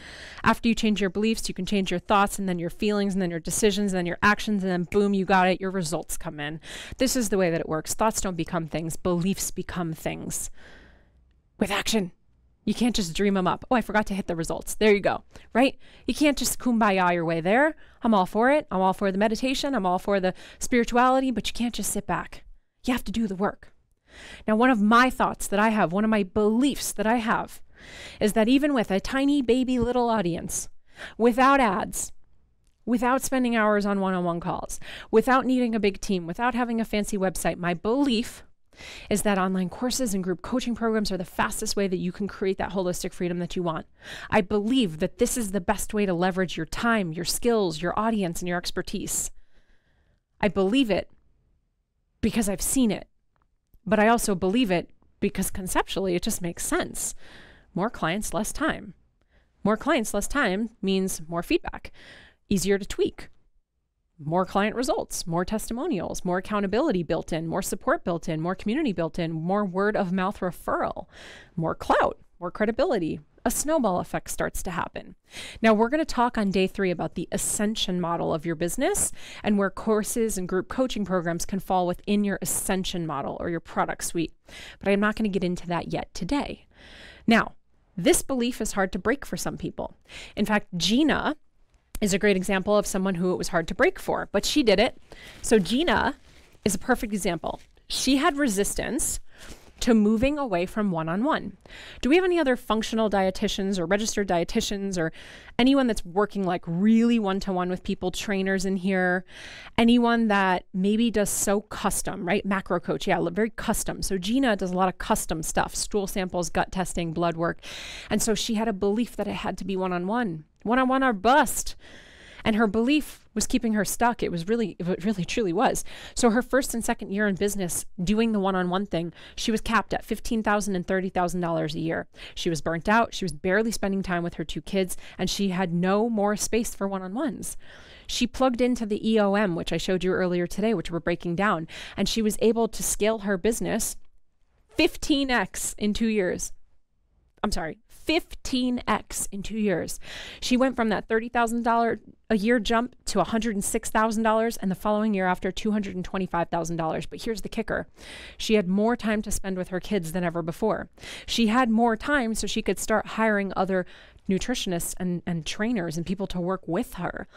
After you change your beliefs, you can change your thoughts and then your feelings and then your decisions and then your actions, and then boom, you got it. Your results come in. This is the way that it works. Thoughts don't become things. Beliefs become things with action. You can't just dream them up. Oh, I forgot to hit the results. There you go, right? You can't just kumbaya your way there. I'm all for it. I'm all for the meditation. I'm all for the spirituality, but you can't just sit back. You have to do the work. Now, one of my thoughts that I have, one of my beliefs that I have, is that even with a tiny baby little audience, without ads, without spending hours on one-on-one calls, without needing a big team, without having a fancy website, my belief is that online courses and group coaching programs are the fastest way that you can create that holistic freedom that you want. I believe that this is the best way to leverage your time, your skills, your audience, and your expertise. I believe it because I've seen it, but I also believe it because conceptually it just makes sense. More clients, less time. More clients, less time means more feedback, easier to tweak. More client results, more testimonials, more accountability built in, more support built in, more community built in, more word of mouth referral, more clout, more credibility. A snowball effect starts to happen. Now we're going to talk on day 3 about the ascension model of your business and where courses and group coaching programs can fall within your ascension model or your product suite. But I'm not going to get into that yet today. Now, this belief is hard to break for some people. In fact, Gina is a great example of someone who it was hard to break for, but she did it. So Gina is a perfect example. She had resistance to moving away from one-on-one. Do we have any other functional dietitians or registered dietitians or anyone that's working like really one-to-one with people, trainers in here? Anyone that maybe does so custom, right? Macro coach, yeah, very custom. So Gina does a lot of custom stuff, stool samples, gut testing, blood work. And so she had a belief that it had to be one-on-one. One-on-one or bust. And her belief was keeping her stuck. It really truly was. So her first and second year in business doing the one-on-one thing, she was capped at $15,000 and $30,000 a year. She was burnt out. She was barely spending time with her 2 kids, and she had no more space for one-on-ones. She plugged into the EOM, which I showed you earlier today, which we're breaking down, and she was able to scale her business 15x in 2 years. I'm sorry, 15x in 2 years. She went from that $30,000 a year jump to $106,000, and the following year after $225,000. But here's the kicker. She had more time to spend with her kids than ever before. She had more time so she could start hiring other nutritionists and trainers and people to work with her.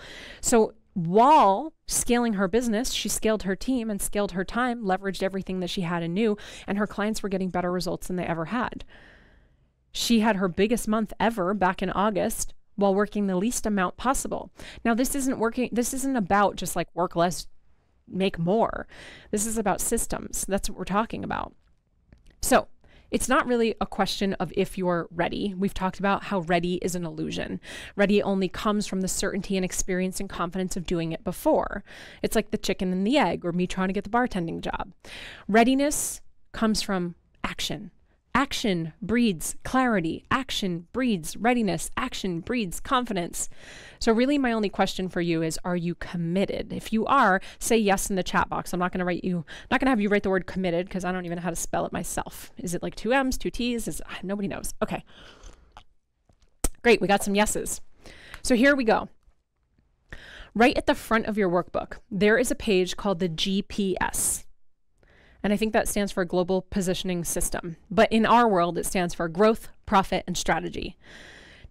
So while scaling her business, she scaled her team and scaled her time, leveraged everything that she had and knew, and her clients were getting better results than they ever had. She had her biggest month ever back in August while working the least amount possible. Now, this isn't about just like work less, make more. This is about systems. That's what we're talking about. So it's not really a question of if you're ready. We've talked about how ready is an illusion. Ready only comes from the certainty and experience and confidence of doing it before. It's like the chicken and the egg, or me trying to get the bartending job. Readiness comes from action. Action breeds clarity. Action breeds readiness. Action breeds confidence. So really my only question for you is, are you committed? If you are, say yes in the chat box. I'm not going to have you write the word committed because I don't even know how to spell it myself. Is it like 2 M's, 2 T's? Nobody knows. Okay. Great. We got some yeses. So here we go. Right at the front of your workbook, there is a page called the GPS. And I think that stands for Global Positioning System. But in our world, it stands for Growth, Profit, and Strategy.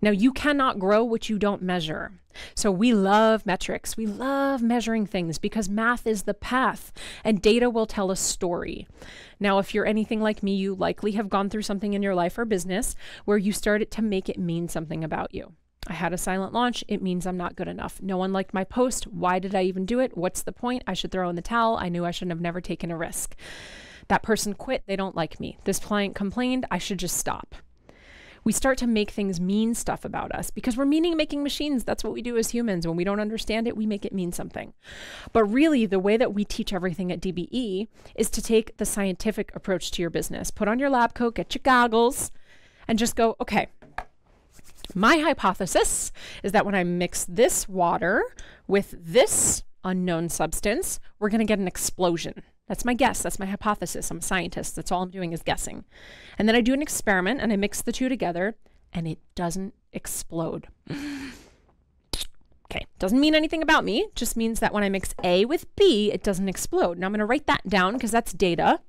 Now, you cannot grow what you don't measure. So we love metrics. We love measuring things because math is the path and data will tell a story. Now, if you're anything like me, you likely have gone through something in your life or business where you started to make it mean something about you. I had a silent launch. It means I'm not good enough. No one liked my post. Why did I even do it? What's the point? I should throw in the towel. I knew I should have never taken a risk. That person quit. They don't like me. This client complained. I should just stop. We start to make things mean stuff about us because we're meaning-making machines. That's what we do as humans. When we don't understand it, we make it mean something. But really, the way that we teach everything at DBE is to take the scientific approach to your business. Put on your lab coat, get your goggles, and just go, okay, my hypothesis is that when I mix this water with this unknown substance, we're going to get an explosion. That's my guess. That's my hypothesis. I'm a scientist. That's all I'm doing is guessing. And then I do an experiment and I mix the two together and it doesn't explode. Okay, doesn't mean anything about me. Just means that when I mix A with B, it doesn't explode. Now I'm going to write that down because that's data.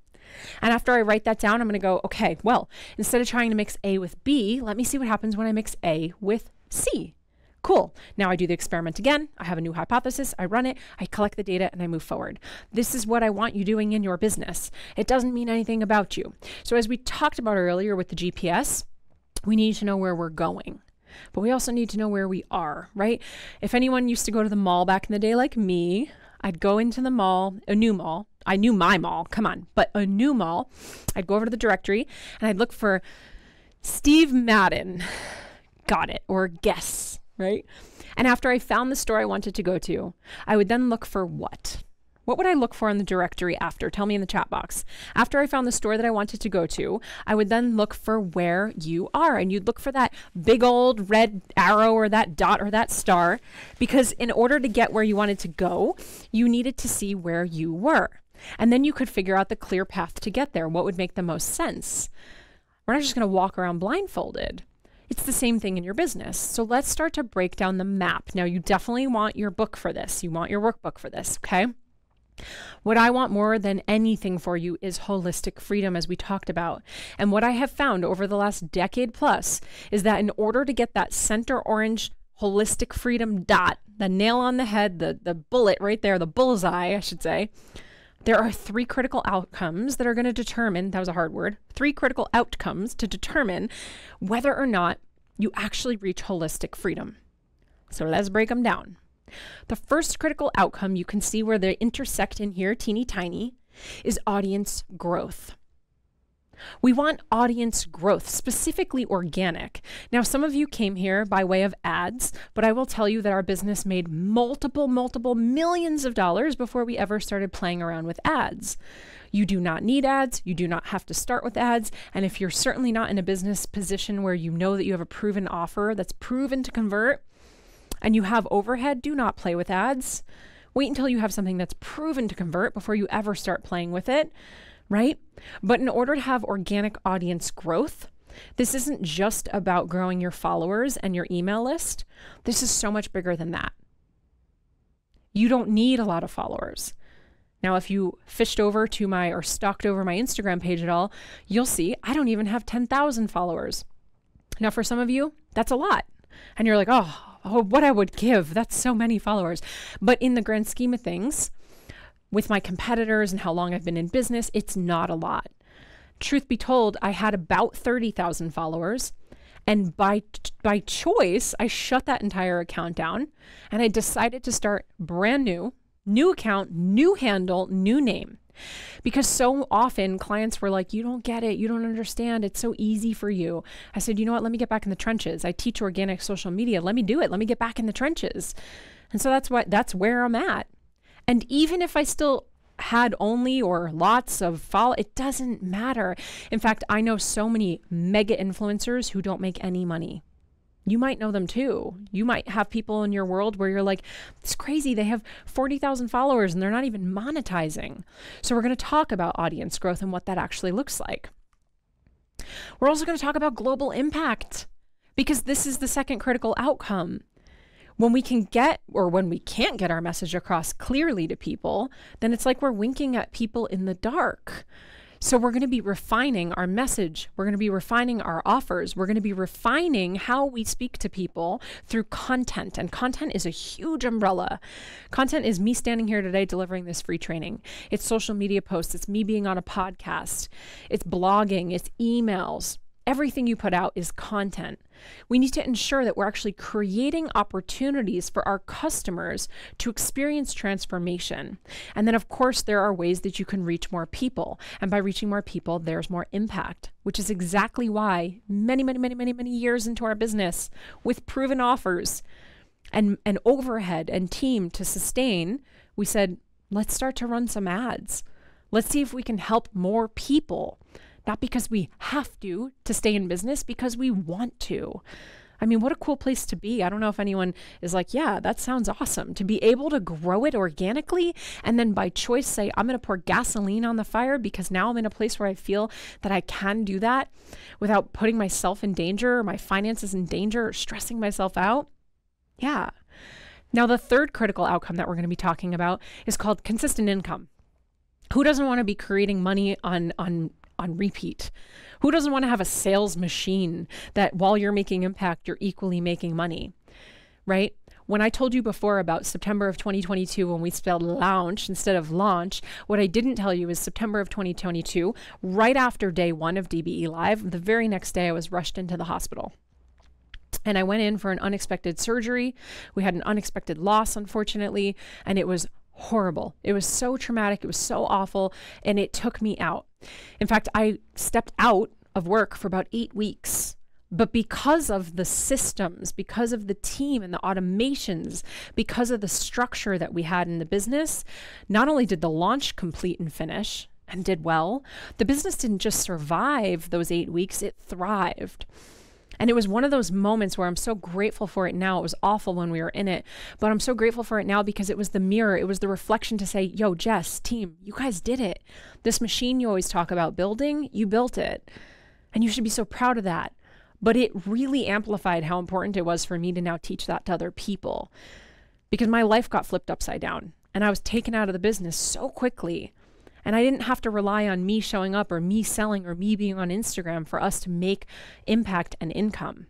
And after I write that down, I'm going to go, okay, well, instead of trying to mix A with B, let me see what happens when I mix A with C. Cool. Now I do the experiment again. I have a new hypothesis. I run it. I collect the data and I move forward. This is what I want you doing in your business. It doesn't mean anything about you. So as we talked about earlier with the GPS, we need to know where we're going. But we also need to know where we are, right? If anyone used to go to the mall back in the day like me, I'd go into the mall, a new mall. I knew my mall, come on, but a new mall. I'd go over to the directory and I'd look for Steve Madden. Got it. Or Guess. Right? And after I found the store I wanted to go to, I would then look for what? What would I look for in the directory after? Tell me in the chat box. After I found the store that I wanted to go to, I would then look for where you are. And you'd look for that big old red arrow or that dot or that star, because in order to get where you wanted to go, you needed to see where you were. And then you could figure out the clear path to get there. What would make the most sense? We're not just going to walk around blindfolded. It's the same thing in your business. So let's start to break down the map. Now, you definitely want your book for this. You want your workbook for this, okay? What I want more than anything for you is holistic freedom, as we talked about. And what I have found over the last decade plus is that in order to get that center orange holistic freedom dot, the nail on the head, the bullet right there, the bullseye, I should say, there are 3 critical outcomes that are going to determine, that was a hard word, 3 critical outcomes to determine whether or not you actually reach holistic freedom. So let's break them down. The first critical outcome, you can see where they intersect in here, teeny tiny, is audience growth. We want audience growth, specifically organic. Now, some of you came here by way of ads, but I will tell you that our business made multiple millions of dollars before we ever started playing around with ads. You do not need ads. You do not have to start with ads. And if you're certainly not in a business position where you know that you have a proven offer that's proven to convert and you have overhead, do not play with ads. Wait until you have something that's proven to convert before you ever start playing with it. Right? But in order to have organic audience growth, this isn't just about growing your followers and your email list. This is so much bigger than that. You don't need a lot of followers. Now, if you fished over to or stalked over my Instagram page at all, you'll see I don't even have 10,000 followers. Now, for some of you, that's a lot. And you're like, oh, what I would give. That's so many followers. But in the grand scheme of things, with my competitors and how long I've been in business, it's not a lot. Truth be told, I had about 30,000 followers. And by choice, I shut that entire account down and I decided to start brand new account, new handle, new name. Because so often clients were like, you don't get it. You don't understand. It's so easy for you. I said, you know what? Let me get back in the trenches. I teach organic social media. Let me do it. Let me get back in the trenches. And so that's where I'm at. And even if I still had only or lots of follow, it doesn't matter. In fact, I know so many mega influencers who don't make any money. You might know them too. You might have people in your world where you're like, it's crazy. They have 40,000 followers and they're not even monetizing. So we're going to talk about audience growth and what that actually looks like. We're also going to talk about global impact because this is the second critical outcome. When we can't get our message across clearly to people, then it's like we're winking at people in the dark. So we're going to be refining our message. We're going to be refining our offers. We're going to be refining how we speak to people through content. And content is a huge umbrella. Content is me standing here today delivering this free training. It's social media posts. It's me being on a podcast. It's blogging. It's emails. everything you put out is content. We need to ensure that we're actually creating opportunities for our customers to experience transformation. And then, of course, there are ways that you can reach more people. And by reaching more people, there's more impact, which is exactly why many years into our business, with proven offers and overhead and team to sustain, we said, let's start to run some ads. Let's see if we can help more people. Not because we have to stay in business, because we want to. I mean, what a cool place to be. I don't know if anyone is like, yeah, that sounds awesome. To be able to grow it organically and then by choice say, I'm going to pour gasoline on the fire because now I'm in a place where I feel that I can do that without putting myself in danger or my finances in danger or stressing myself out. Yeah. Now, the third critical outcome that we're going to be talking about is called consistent income. Who doesn't want to be creating money on repeat? Who doesn't want to have a sales machine that while you're making impact, you're equally making money, right? When I told you before about September of 2022, when we spelled launch instead of launch, what I didn't tell you is September of 2022, right after day 1 of DBE Live, the very next day I was rushed into the hospital. And I went in for an unexpected surgery. We had an unexpected loss, unfortunately, and it was horrible. It was so traumatic. It was so awful. And it took me out. In fact, I stepped out of work for about 8 weeks. But because of the systems, because of the team and the automations, because of the structure that we had in the business, not only did the launch complete and finish and did well, the business didn't just survive those 8 weeks, it thrived. And it was one of those moments where I'm so grateful for it now. It was awful when we were in it, but I'm so grateful for it now because it was the mirror. It was the reflection to say, yo, Jess, team, you guys did it. This machine you always talk about building, you built it. And you should be so proud of that. But it really amplified how important it was for me to now teach that to other people because my life got flipped upside down and I was taken out of the business so quickly. And I didn't have to rely on me showing up or me selling or me being on Instagram for us to make impact and income.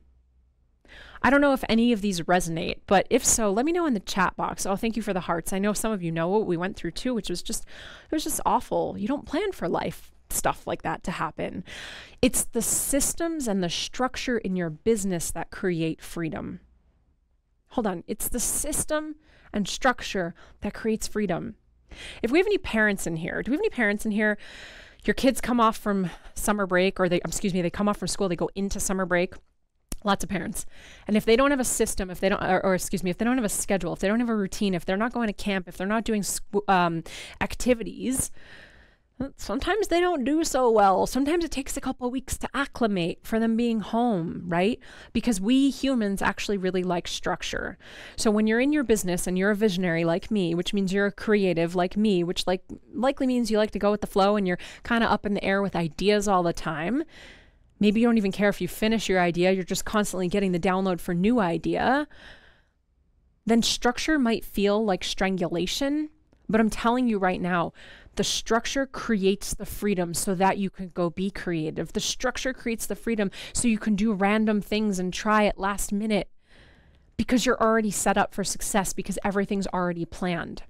I don't know if any of these resonate, but if so, let me know in the chat box. Oh, thank you for the hearts. I know some of you know what we went through too, which was just, it was just awful. You don't plan for life stuff like that to happen. It's the systems and the structure in your business that create freedom. Hold on. It's the system and structure that creates freedom. If we have any parents in here, do we have any parents in here? Your kids come off from summer break or they come off from school, they go into summer break. Lots of parents. And if they don't have a system, if they don't, if they don't have a schedule, if they don't have a routine, if they're not going to camp, if they're not doing activities, sometimes they don't do so well. Sometimes it takes a couple of weeks to acclimate for them being home, right? Because we humans actually really like structure. So when you're in your business and you're a visionary like me, which means you're a creative like me, which likely means you like to go with the flow and you're kind of up in the air with ideas all the time. Maybe you don't even care if you finish your idea. You're just constantly getting the download for new idea. Then structure might feel like strangulation. But I'm telling you right now, the structure creates the freedom so that you can go be creative. The structure creates the freedom so you can do random things and try at last minute because you're already set up for success because everything's already planned.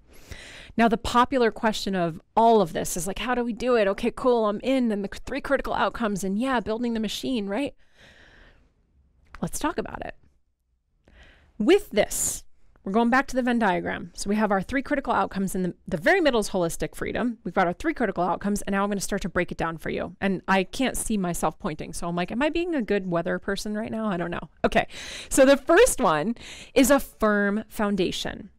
Now, the popular question of all of this is like, how do we do it? Okay, cool, I'm in, and the 3 critical outcomes, and yeah, building the machine, right? Let's talk about it. With this, we're going back to the Venn diagram. So we have our 3 critical outcomes in the very middle is holistic freedom. We've got our 3 critical outcomes, and now I'm going to start to break it down for you. And I can't see myself pointing. So I'm like, am I being a good weather person right now? I don't know. Okay. So the first one is a firm foundation.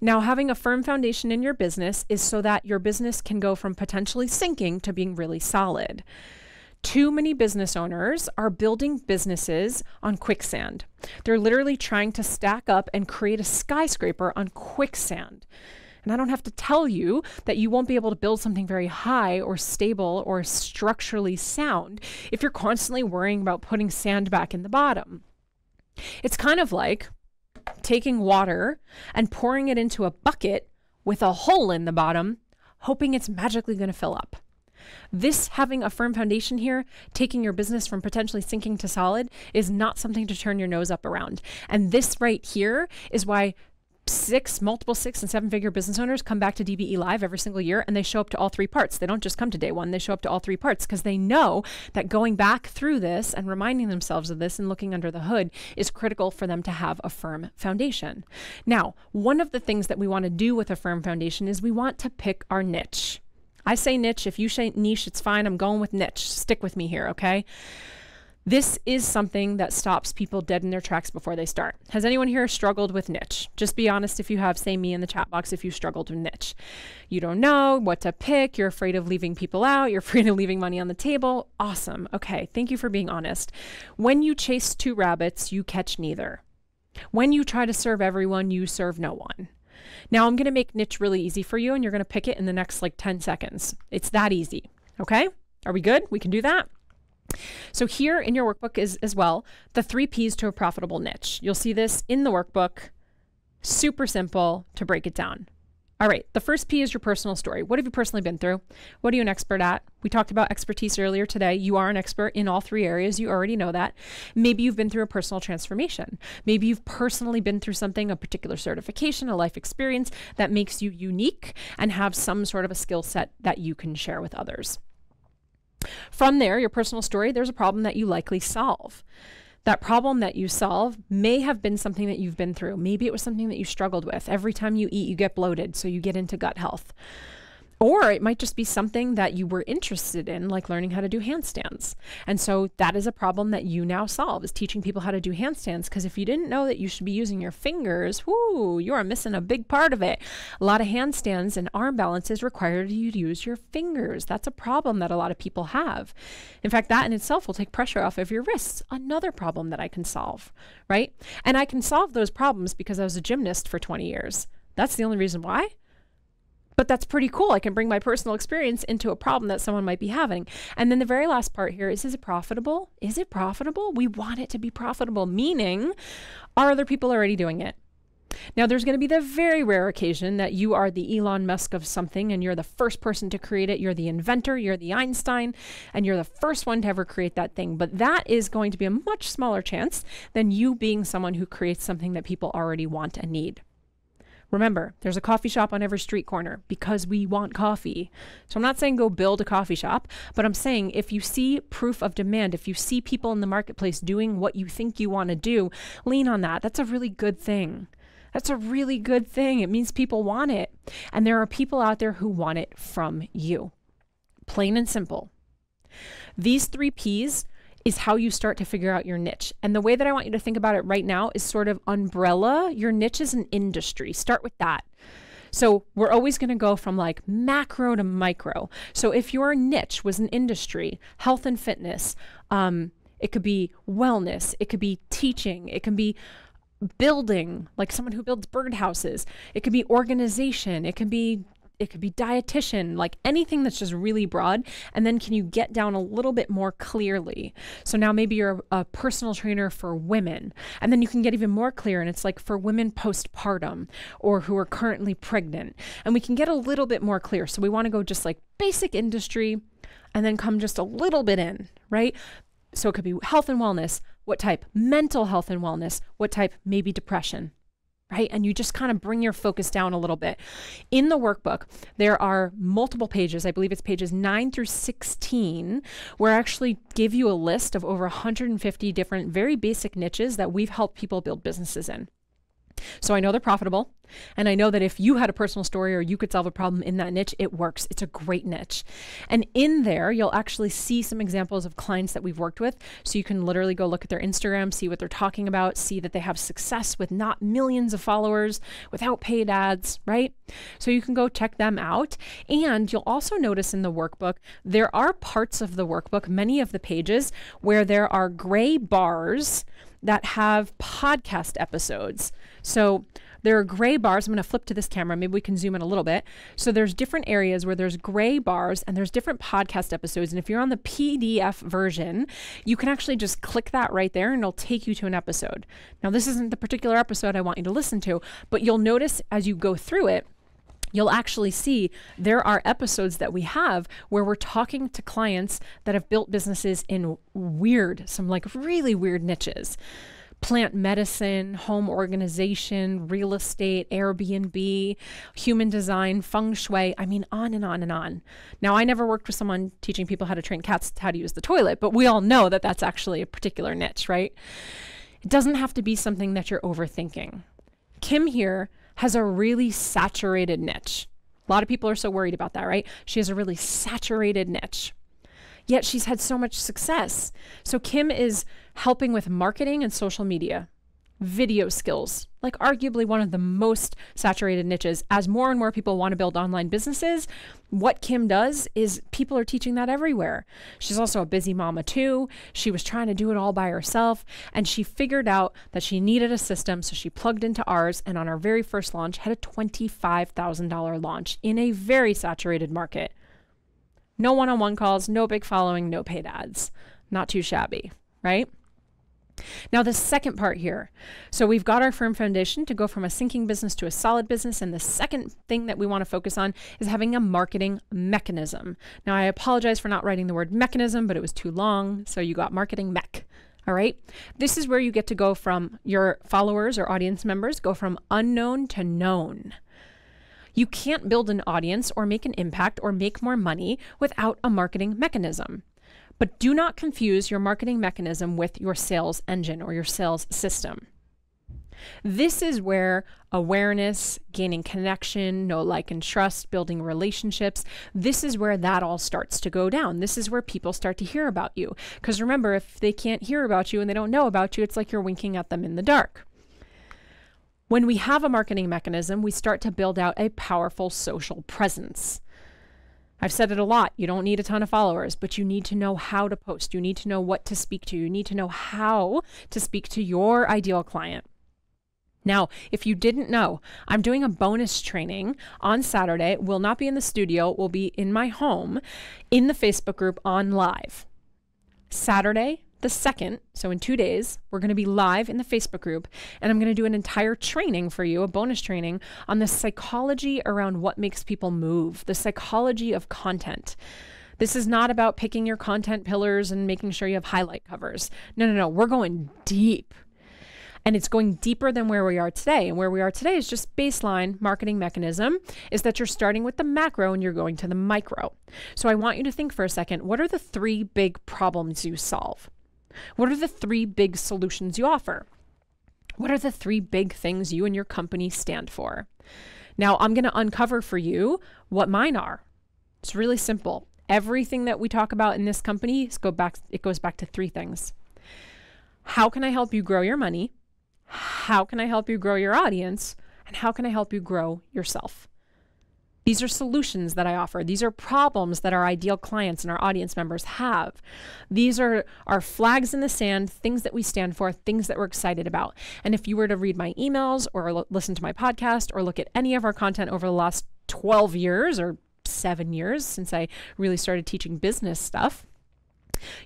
Now, having a firm foundation in your business is so that your business can go from potentially sinking to being really solid. Too many business owners are building businesses on quicksand. They're literally trying to stack up and create a skyscraper on quicksand. And I don't have to tell you that you won't be able to build something very high or stable or structurally sound if you're constantly worrying about putting sand back in the bottom. It's kind of like taking water and pouring it into a bucket with a hole in the bottom, hoping it's magically going to fill up. This having a firm foundation here, taking your business from potentially sinking to solid, is not something to turn your nose up around. And this right here is why multiple 6 and 7 figure business owners come back to DBE Live every single year, and they show up to all 3 parts. They don't just come to day 1, they show up to all 3 parts because they know that going back through this and reminding themselves of this and looking under the hood is critical for them to have a firm foundation. Now, one of the things that we want to do with a firm foundation is we want to pick our niche. I say niche. If you say niche, it's fine. I'm going with niche. Stick with me here, okay? This is something that stops people dead in their tracks before they start. Has anyone here struggled with niche? Just be honest if you have. Say me in the chat box if you struggled with niche. You don't know what to pick. You're afraid of leaving people out. You're afraid of leaving money on the table. Awesome. Okay, thank you for being honest. When you chase 2 rabbits, you catch neither. When you try to serve everyone, you serve no one. Now I'm going to make niche really easy for you, and you're going to pick it in the next like 10 seconds. It's that easy. Okay? Are we good? We can do that? So here in your workbook is as well the 3 P's to a profitable niche. You'll see this in the workbook. Super simple to break it down. All right, the first P is your personal story. What have you personally been through? What are you an expert at? We talked about expertise earlier today. You are an expert in all 3 areas. You already know that. Maybe you've been through a personal transformation. Maybe you've personally been through something, a particular certification, a life experience that makes you unique and have some sort of a skill set that you can share with others. From there, your personal story, there's a problem that you likely solve. That problem that you solve may have been something that you've been through. Maybe it was something that you struggled with. Every time you eat, you get bloated, so you get into gut health. Or it might just be something that you were interested in, like learning how to do handstands. And so that is a problem that you now solve, is teaching people how to do handstands. Because if you didn't know that you should be using your fingers, whoo, you are missing a big part of it. A lot of handstands and arm balances require you to use your fingers. That's a problem that a lot of people have. In fact, that in itself will take pressure off of your wrists. Another problem that I can solve, right? And I can solve those problems because I was a gymnast for 20 years. That's the only reason why. But that's pretty cool. I can bring my personal experience into a problem that someone might be having. And then the very last part here is it profitable? Is it profitable? We want it to be profitable, meaning are other people already doing it? Now, there's going to be the very rare occasion that you are the Elon Musk of something and you're the first person to create it. You're the inventor, you're the Einstein, and you're the first one to ever create that thing. But that is going to be a much smaller chance than you being someone who creates something that people already want and need. Remember, there's a coffee shop on every street corner because we want coffee. So I'm not saying go build a coffee shop, but I'm saying if you see proof of demand, if you see people in the marketplace doing what you think you want to do, lean on that. That's a really good thing. That's a really good thing. It means people want it. And there are people out there who want it from you. Plain and simple. These 3 P's is how you start to figure out your niche. And the way that I want you to think about it right now is sort of umbrella. Your niche is an industry. Start with that. So we're always going to go from like macro to micro. So if your niche was an industry, health and fitness, it could be wellness, it could be teaching, it can be building, like someone who builds birdhouses, it could be organization, it could be dietitian, like anything that's just really broad. And then can you get down a little bit more clearly? So now maybe you're a personal trainer for women, and then you can get even more clear. And it's like for women postpartum or who are currently pregnant, and we can get a little bit more clear. So we want to go just like basic industry and then come just a little bit in, right? So it could be health and wellness. What type? Mental health and wellness. What type? Maybe depression. Right? And you just kind of bring your focus down a little bit. In the workbook, there are multiple pages, I believe it's pages 9 through 16, where I actually give you a list of over 150 different very basic niches that we've helped people build businesses in. So I know they're profitable, and I know that if you had a personal story or you could solve a problem in that niche, it works. It's a great niche. And in there, you'll actually see some examples of clients that we've worked with. So you can literally go look at their Instagram, see what they're talking about, see that they have success with not millions of followers, without paid ads, right? So you can go check them out. And you'll also notice in the workbook, there are parts of the workbook, many of the pages, where there are gray bars that have podcast episodes. So there are gray bars. I'm going to flip to this camera. Maybe we can zoom in a little bit. So there's different areas where there's gray bars and there's different podcast episodes. And if you're on the PDF version, you can actually just click that right there and it'll take you to an episode. Now, this isn't the particular episode I want you to listen to, but you'll notice as you go through it, you'll actually see there are episodes that we have where we're talking to clients that have built businesses in some like really weird niches. plant medicine, home organization, real estate, Airbnb, human design, feng shui. I mean, on and on and on. Now, I never worked with someone teaching people how to train cats how to use the toilet, but we all know that that's actually a particular niche, right? It doesn't have to be something that you're overthinking. Kim here has a really saturated niche. A lot of people are so worried about that, right? She has a really saturated niche. Yet she's had so much success. So Kim is helping with marketing and social media, video skills, like arguably one of the most saturated niches. As more and more people want to build online businesses, what Kim does is people are teaching that everywhere. She's also a busy mama too. She was trying to do it all by herself, and she figured out that she needed a system, so she plugged into ours, and on our very first launch had a $25,000 launch in a very saturated market. No one-on-one calls, no big following, no paid ads. Not too shabby, right? Now, the second part here. So we've got our firm foundation to go from a sinking business to a solid business. And the second thing that we want to focus on is having a marketing mechanism. Now, I apologize for not writing the word mechanism, but it was too long. So you got marketing mech. All right. This is where you get to go from your followers or audience members, go from unknown to known. You can't build an audience or make an impact or make more money without a marketing mechanism. But do not confuse your marketing mechanism with your sales engine or your sales system. This is where awareness, gaining connection, know, like, and trust, building relationships, this is where that all starts to go down. This is where people start to hear about you. Because remember, if they can't hear about you and they don't know about you, it's like you're winking at them in the dark. When we have a marketing mechanism, we start to build out a powerful social presence. I've said it a lot. You don't need a ton of followers, but you need to know how to post. You need to know what to speak to. You need to know how to speak to your ideal client. Now, if you didn't know, I'm doing a bonus training on Saturday. It will not be in the studio. It will be in my home in the Facebook group on live. Saturday, the 2nd, so in 2 days, we're going to be live in the Facebook group, and I'm going to do an entire training for you, a bonus training on the psychology around what makes people move, the psychology of content. This is not about picking your content pillars and making sure you have highlight covers. No. We're going deep. And it's going deeper than where we are today. And where we are today is just baseline marketing mechanism, is that you're starting with the macro and you're going to the micro. So I want you to think for a second, what are the 3 big problems you solve? What are the 3 big solutions you offer? What are the 3 big things you and your company stand for? Now, I'm going to uncover for you what mine are. It's really simple. Everything that we talk about in this company, it goes back to 3 things. How can I help you grow your money? How can I help you grow your audience? And how can I help you grow yourself? These are solutions that I offer. These are problems that our ideal clients and our audience members have. These are our flags in the sand, things that we stand for, things that we're excited about. And if you were to read my emails or listen to my podcast or look at any of our content over the last 12 years or 7 years since I really started teaching business stuff,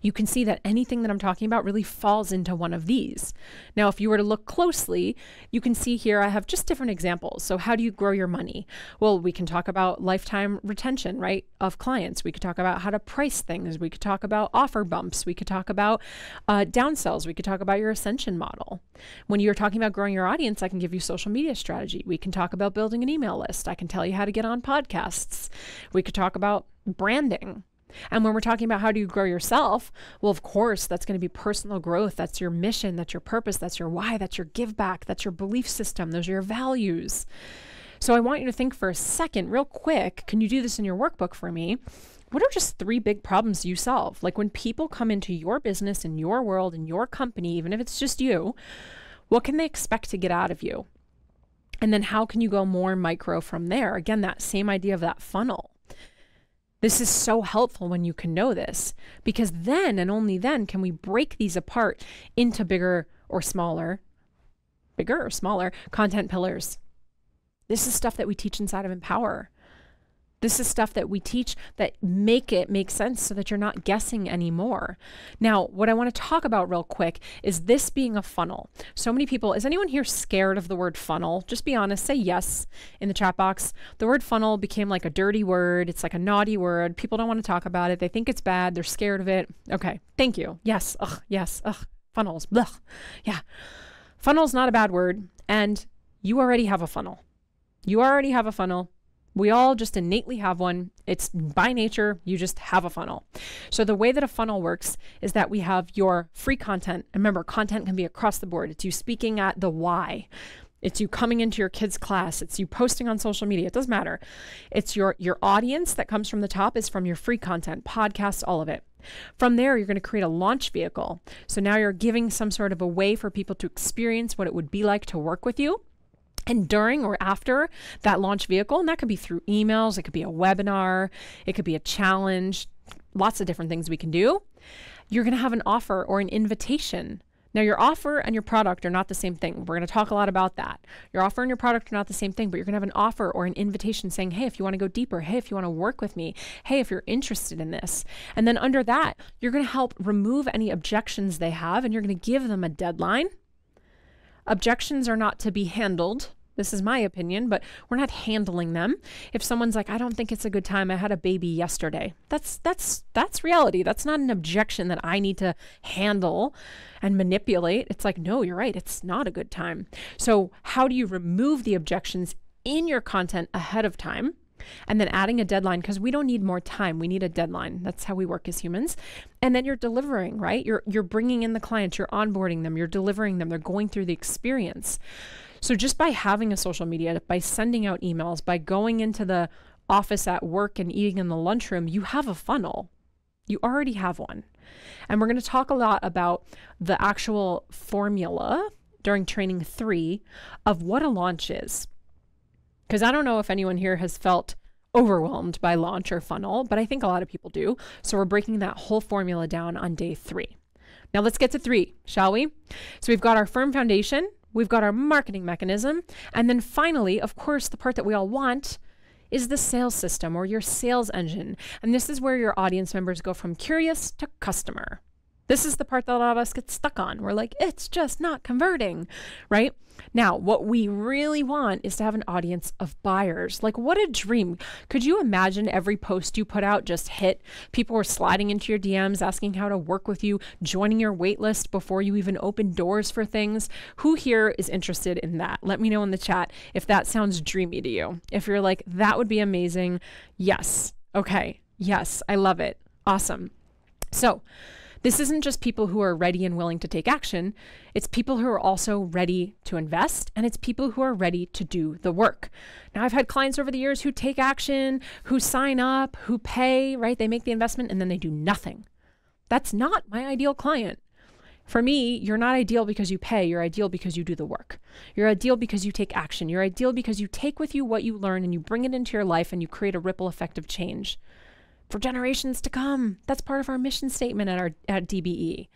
you can see that anything that I'm talking about really falls into one of these. Now, if you were to look closely, you can see here I have just different examples. So how do you grow your money? Well, we can talk about lifetime retention, right, of clients. We could talk about how to price things. We could talk about offer bumps. We could talk about downsells. We could talk about your ascension model. When you're talking about growing your audience, I can give you social media strategy. We can talk about building an email list. I can tell you how to get on podcasts. We could talk about branding. And when we're talking about how do you grow yourself, well, of course, that's going to be personal growth. That's your mission. That's your purpose. That's your why. That's your give back. That's your belief system. Those are your values. So I want you to think for a second, real quick, can you do this in your workbook for me? What are just 3 big problems you solve? Like when people come into your business, in your world, in your company, even if it's just you, what can they expect to get out of you? And then how can you go more micro from there? Again, that same idea of that funnel. This is so helpful when you can know this, because then and only then can we break these apart into bigger or smaller content pillars. This is stuff that we teach inside of Empower. This is stuff that we teach that make it make sense so that you're not guessing anymore. Now, what I want to talk about real quick is this being a funnel. So many people, is anyone here scared of the word funnel? Just be honest, say yes in the chat box. The word funnel became like a dirty word. It's like a naughty word. People don't want to talk about it. They think it's bad. They're scared of it. Okay, thank you. Yes, yes, funnels, blah. Yeah. Funnel is not a bad word, and you already have a funnel. You already have a funnel. We all just innately have one. It's by nature, you just have a funnel. So the way that a funnel works is that we have your free content. Remember, content can be across the board. It's you speaking at the Y. It's you coming into your kids' class. It's you posting on social media. It doesn't matter. It's your audience that comes from the top is from your free content, podcasts, all of it. From there, you're going to create a launch vehicle. So now you're giving some sort of a way for people to experience what it would be like to work with you. And during or after that launch vehicle, and that could be through emails, it could be a webinar, it could be a challenge, lots of different things we can do, you're going to have an offer or an invitation. Now, your offer and your product are not the same thing. We're going to talk a lot about that. Your offer and your product are not the same thing, but you're going to have an offer or an invitation saying, hey, if you want to go deeper, hey, if you want to work with me, hey, if you're interested in this. And then under that, you're going to help remove any objections they have, and you're going to give them a deadline. Objections are not to be handled. This is my opinion, but we're not handling them. If someone's like, I don't think it's a good time, I had a baby yesterday. That's reality. That's not an objection that I need to handle and manipulate. It's like, no, you're right. It's not a good time. So how do you remove the objections in your content ahead of time? And then adding a deadline, because we don't need more time. We need a deadline. That's how we work as humans. And then you're delivering, right? You're bringing in the clients, you're onboarding them, you're delivering them, they're going through the experience. So just by having a social media, by sending out emails, by going into the office at work and eating in the lunchroom, you have a funnel. You already have one. And we're going to talk a lot about the actual formula during training 3 of what a launch is. Because I don't know if anyone here has felt overwhelmed by launch or funnel, but I think a lot of people do. So we're breaking that whole formula down on day 3. Now let's get to 3, shall we? So we've got our firm foundation. We've got our marketing mechanism. And then finally, of course, the part that we all want is the sales system or your sales engine. And this is where your audience members go from curious to customer. This is the part that a lot of us get stuck on. We're like, it's just not converting, right? Now, what we really want is to have an audience of buyers. Like, what a dream. Could you imagine every post you put out just hit? People were sliding into your DMs, asking how to work with you, joining your wait list before you even open doors for things. Who here is interested in that? Let me know in the chat if that sounds dreamy to you. If you're like, that would be amazing. Yes. Okay. Yes. I love it. Awesome. So, this isn't just people who are ready and willing to take action. It's people who are also ready to invest, and it's people who are ready to do the work. Now, I've had clients over the years who take action, who sign up, who pay, right? They make the investment and then they do nothing. That's not my ideal client. For me, you're not ideal because you pay. You're ideal because you do the work. You're ideal because you take action. You're ideal because you take with you what you learn and you bring it into your life and you create a ripple effect of change for generations to come. That's part of our mission statement at DBE.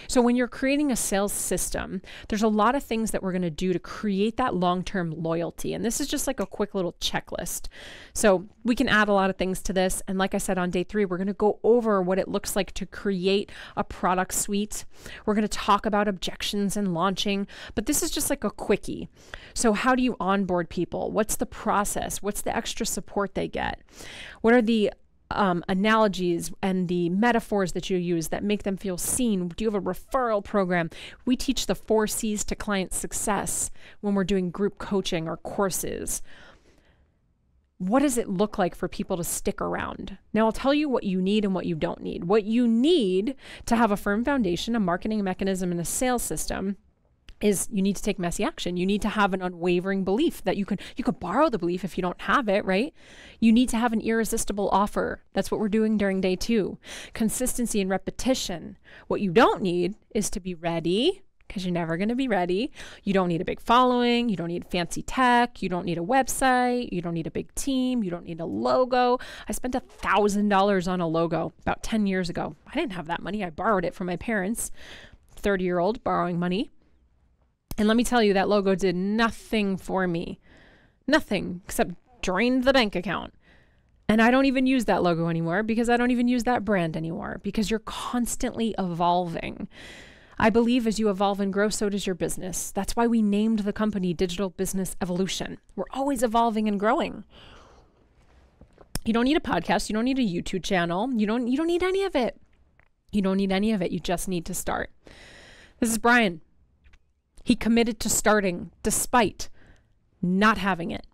So when you're creating a sales system, there's a lot of things that we're going to do to create that long-term loyalty. And this is just like a quick little checklist. So we can add a lot of things to this. And like I said, on day 3, we're going to go over what it looks like to create a product suite. We're going to talk about objections and launching, but this is just like a quickie. So how do you onboard people? What's the process? What's the extra support they get? What are the analogies and the metaphors that you use that make them feel seen? Do you have a referral program? We teach the 4 C's to client success when we're doing group coaching or courses. What does it look like for people to stick around? Now, I'll tell you what you need and what you don't need. What you need to have a firm foundation, a marketing mechanism, and a sales system is you need to take messy action. You need to have an unwavering belief that you could borrow the belief if you don't have it, right? You need to have an irresistible offer. That's what we're doing during day 2. Consistency and repetition. What you don't need is to be ready, because you're never going to be ready. You don't need a big following. You don't need fancy tech. You don't need a website. You don't need a big team. You don't need a logo. I spent $1,000 on a logo about 10 years ago. I didn't have that money. I borrowed it from my parents. 30-year-old borrowing money. And let me tell you, that logo did nothing for me. Nothing except drained the bank account. And I don't even use that logo anymore because I don't even use that brand anymore because you're constantly evolving. I believe as you evolve and grow, so does your business. That's why we named the company Digital Business Evolution. We're always evolving and growing. You don't need a podcast. You don't need a YouTube channel. You don't need any of it. You don't need any of it. You just need to start. This is Brian. He committed to starting despite not having it,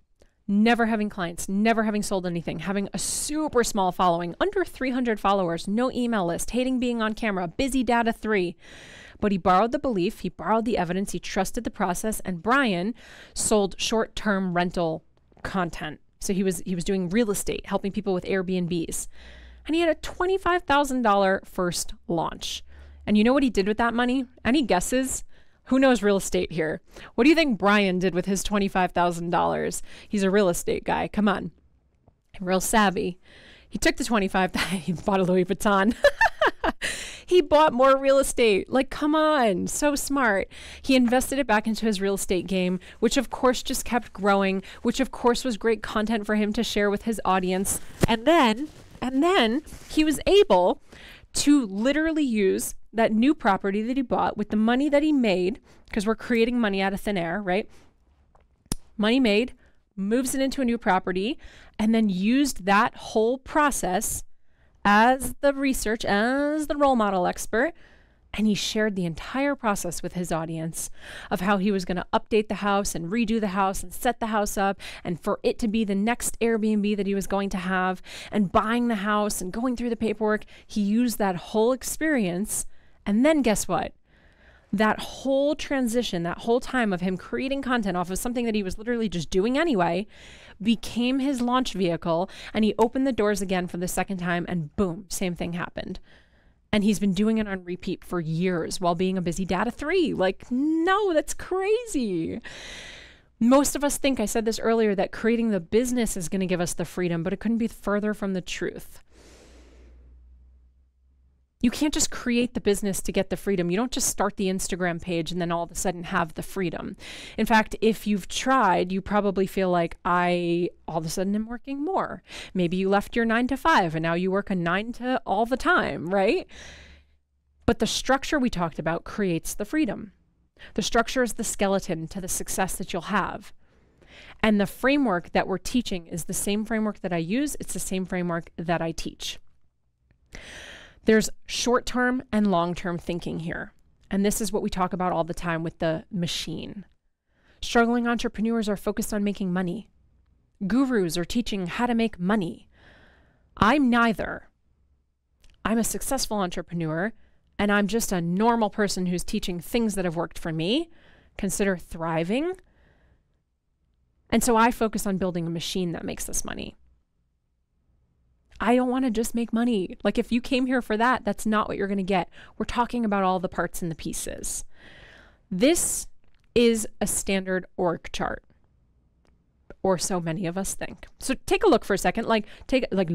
never having clients, never having sold anything, having a super small following, under 300 followers, no email list, hating being on camera, busy dad 3. But he borrowed the belief, he borrowed the evidence, he trusted the process, and Brian sold short-term rental content. So he was doing real estate, helping people with Airbnbs. And he had a $25,000 first launch. And you know what he did with that money? Any guesses? Who knows real estate here? What do you think Brian did with his $25,000? He's a real estate guy. Come on. Real savvy. He took the $25,000, he bought a Louis Vuitton. He bought more real estate. Like, come on, so smart. He invested it back into his real estate game, which of course just kept growing, which of course was great content for him to share with his audience. And then he was able to literally use that new property that he bought with the money that he made, because we're creating money out of thin air, right? Money made, moves it into a new property, and then used that whole process as the research, as the role model expert. And he shared the entire process with his audience of how he was going to update the house and redo the house and set the house up, and for it to be the next Airbnb that he was going to have, and buying the house and going through the paperwork. He used that whole experience. And then guess what? That whole transition, that whole time of him creating content off of something that he was literally just doing anyway, became his launch vehicle. And he opened the doors again for the second time, and boom, same thing happened. And he's been doing it on repeat for years while being a busy dad 3. Like, no, that's crazy. Most of us think, I said this earlier, that creating the business is going to give us the freedom, but it couldn't be further from the truth. You can't just create the business to get the freedom. You don't just start the Instagram page and then all of a sudden have the freedom. In fact, if you've tried, you probably feel like, I all of a sudden am working more. Maybe you left your 9 to 5 and now you work a 9 to all the time, right? But the structure we talked about creates the freedom. The structure is the skeleton to the success that you'll have. And the framework that we're teaching is the same framework that I use. It's the same framework that I teach. There's short-term and long-term thinking here. And this is what we talk about all the time with the machine. Struggling entrepreneurs are focused on making money. Gurus are teaching how to make money. I'm neither. I'm a successful entrepreneur, and I'm just a normal person who's teaching things that have worked for me, consider thriving. And so I focus on building a machine that makes us money. I don't want to just make money. Like, if you came here for that, that's not what you're going to get. We're talking about all the parts and the pieces. This is a standard org chart, or so many of us think. So take a look for a second,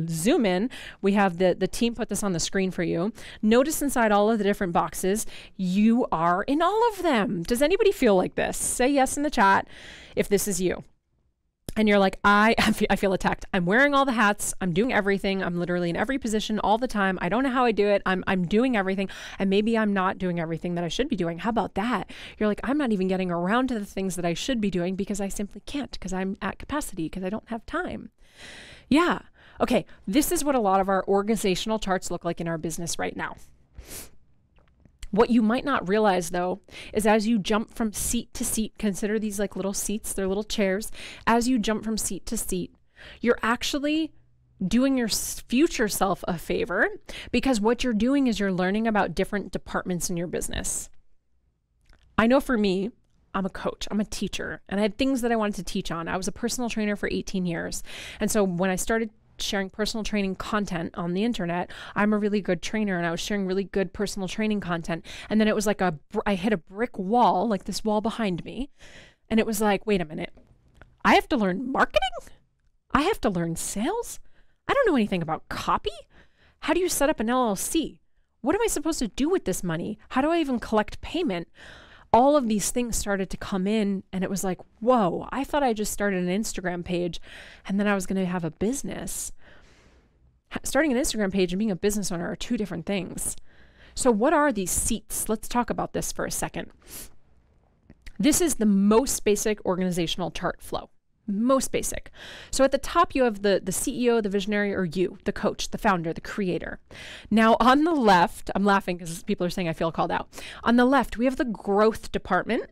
zoom in. We have the team put this on the screen for you. Notice inside all of the different boxes, you are in all of them. Does anybody feel like this? Say yes in the chat if this is you. And you're like, I feel attacked. I'm wearing all the hats. I'm doing everything. I'm literally in every position all the time. I don't know how I do it. I'm doing everything. And maybe I'm not doing everything that I should be doing. How about that? You're like, I'm not even getting around to the things that I should be doing because I simply can't, because I'm at capacity, because I don't have time. Yeah. Okay. This is what a lot of our organizational charts look like in our business right now. What you might not realize, though, is as you jump from seat to seat, consider these like little seats, they're little chairs. As you jump from seat to seat, you're actually doing your future self a favor, because what you're doing is you're learning about different departments in your business. I know for me, I'm a coach, I'm a teacher, and I had things that I wanted to teach on. I was a personal trainer for 18 years. And so when I started sharing personal training content on the internet, I'm a really good trainer, and I was sharing really good personal training content. And then it was like I hit a brick wall, like this wall behind me. And it was like, wait a minute, I have to learn marketing? I have to learn sales? I don't know anything about copy. How do you set up an LLC? What am I supposed to do with this money? How do I even collect payment? All of these things started to come in, and it was like, whoa, I thought I just started an Instagram page and then I was going to have a business. Starting an Instagram page and being a business owner are two different things. So what are these seats? Let's talk about this for a second. This is the most basic organizational chart flow. Most basic. So at the top, you have the CEO, the visionary, or you, the coach, the founder, the creator. Now on the left, I'm laughing because people are saying I feel called out. On the left, we have the growth department.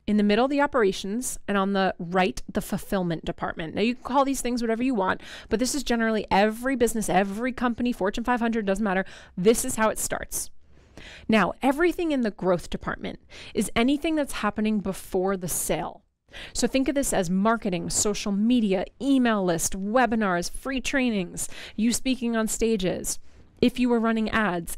In the middle, the operations, and on the right, the fulfillment department. Now, you can call these things whatever you want, but this is generally every business, every company, Fortune 500, doesn't matter. This is how it starts. Now, everything in the growth department is anything that's happening before the sale. So think of this as marketing, social media, email list, webinars, free trainings, you speaking on stages. If you were running ads,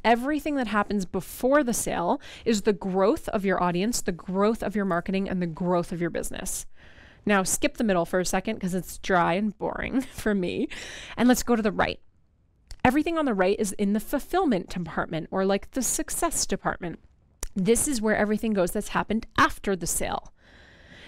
everything that happens before the sale is the growth of your audience, the growth of your marketing, and the growth of your business. Now, skip the middle for a second because it's dry and boring for me. And let's go to the right. Everything on the right is in the fulfillment department, or like the success department. This is where everything goes that's happened after the sale.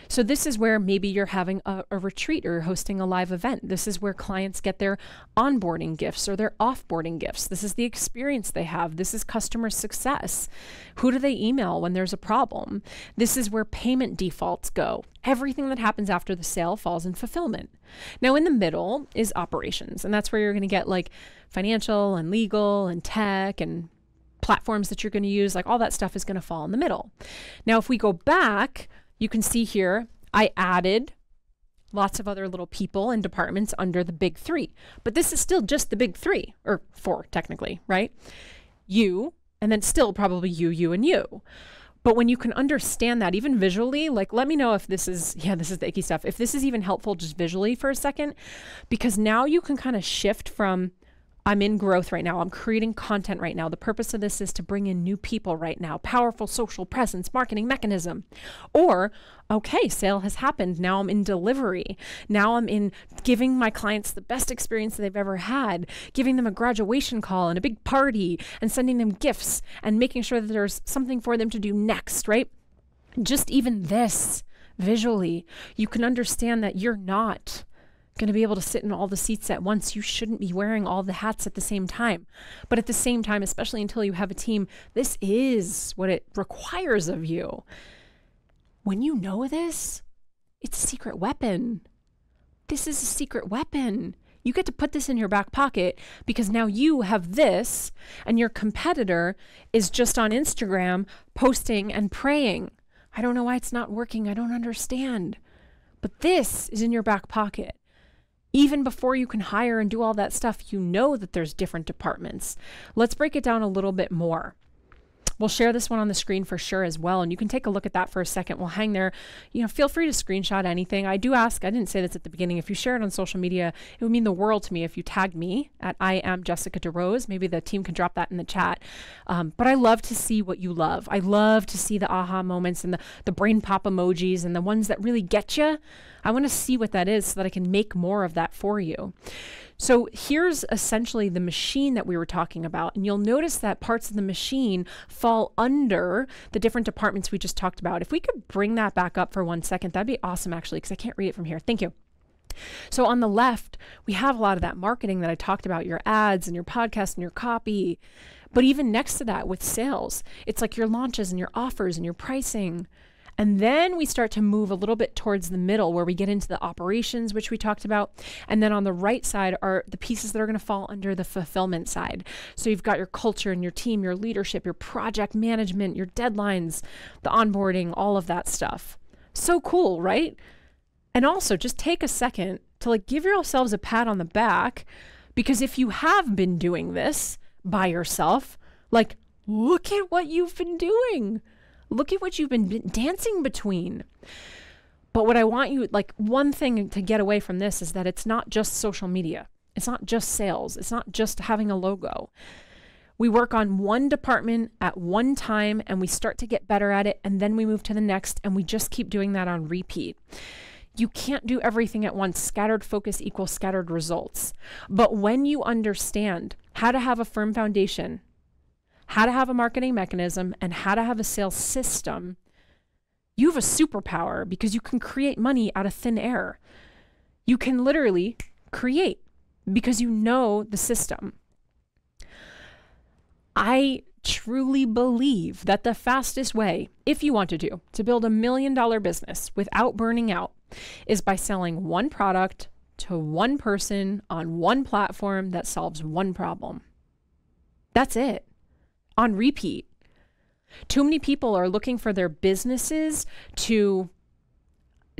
So this is where maybe you're having a retreat or hosting a live event. This is where clients get their onboarding gifts or their offboarding gifts. This is the experience they have. This is customer success. Who do they email when there's a problem? This is where payment defaults go. Everything that happens after the sale falls in fulfillment. Now in the middle is operations, and that's where you're going to get like financial and legal and tech and platforms that you're going to use. Like all that stuff is going to fall in the middle. Now if we go back, you can see here, I added lots of other little people and departments under the big three, but this is still just the big three, or four technically, right? You, and then still probably you, and you. But when you can understand that even visually, like let me know if this is, this is the icky stuff, if this is even helpful just visually for a second, because now you can kind of shift from, I'm in growth right now. I'm creating content right now. The purpose of this is to bring in new people right now. Powerful social presence, marketing mechanism. Or, okay, sale has happened. Now I'm in delivery. Now I'm in giving my clients the best experience they've ever had, giving them a graduation call and a big party and sending them gifts and making sure that there's something for them to do next, right? Just even this visually, you can understand that you're not going to be able to sit in all the seats at once. You shouldn't be wearing all the hats at the same time. But at the same time, especially until you have a team, this is what it requires of you. When you know this, it's a secret weapon. This is a secret weapon. You get to put this in your back pocket because now you have this and your competitor is just on Instagram posting and praying. I don't know why it's not working. I don't understand. But this is in your back pocket. Even before you can hire and do all that stuff, you know that there's different departments. Let's break it down a little bit more. We'll share this one on the screen for sure as well, and you can take a look at that for a second. We'll hang there. Feel free to screenshot anything. I do ask, I didn't say this at the beginning, if you share it on social media, it would mean the world to me if you tag me at I am Jessica DeRose. Maybe the team can drop that in the chat. But I love to see what you love. I love to see the aha moments and the brain pop emojis and the ones that really get you. I want to see what that is so that I can make more of that for you. So here's essentially the machine that we were talking about. And you'll notice that parts of the machine fall under the different departments we just talked about. If we could bring that back up for 1 second, that'd be awesome actually, because I can't read it from here. Thank you. So on the left, we have a lot of that marketing that I talked about, your ads and your podcast and your copy. But even next to that with sales, it's like your launches and your offers and your pricing. And then we start to move a little bit towards the middle where we get into the operations, which we talked about. And then on the right side are the pieces that are going to fall under the fulfillment side. So you've got your culture and your team, your leadership, your project management, your deadlines, the onboarding, all of that stuff. So cool, right? And also just take a second to give yourselves a pat on the back, because if you have been doing this by yourself, look at what you've been doing. Look at what you've been dancing between. But what I want you, one thing to get away from this is that it's not just social media. It's not just sales. It's not just having a logo. We work on one department at one time and we start to get better at it, and then we move to the next and we just keep doing that on repeat. You can't do everything at once. Scattered focus equals scattered results. But when you understand how to have a firm foundation, how to have a marketing mechanism, and how to have a sales system, you have a superpower because you can create money out of thin air. You can literally create because you know the system. I truly believe that the fastest way, if you want to build $1 million business without burning out, is by selling one product to one person on one platform that solves one problem. That's it. On repeat. Too many people are looking for their businesses to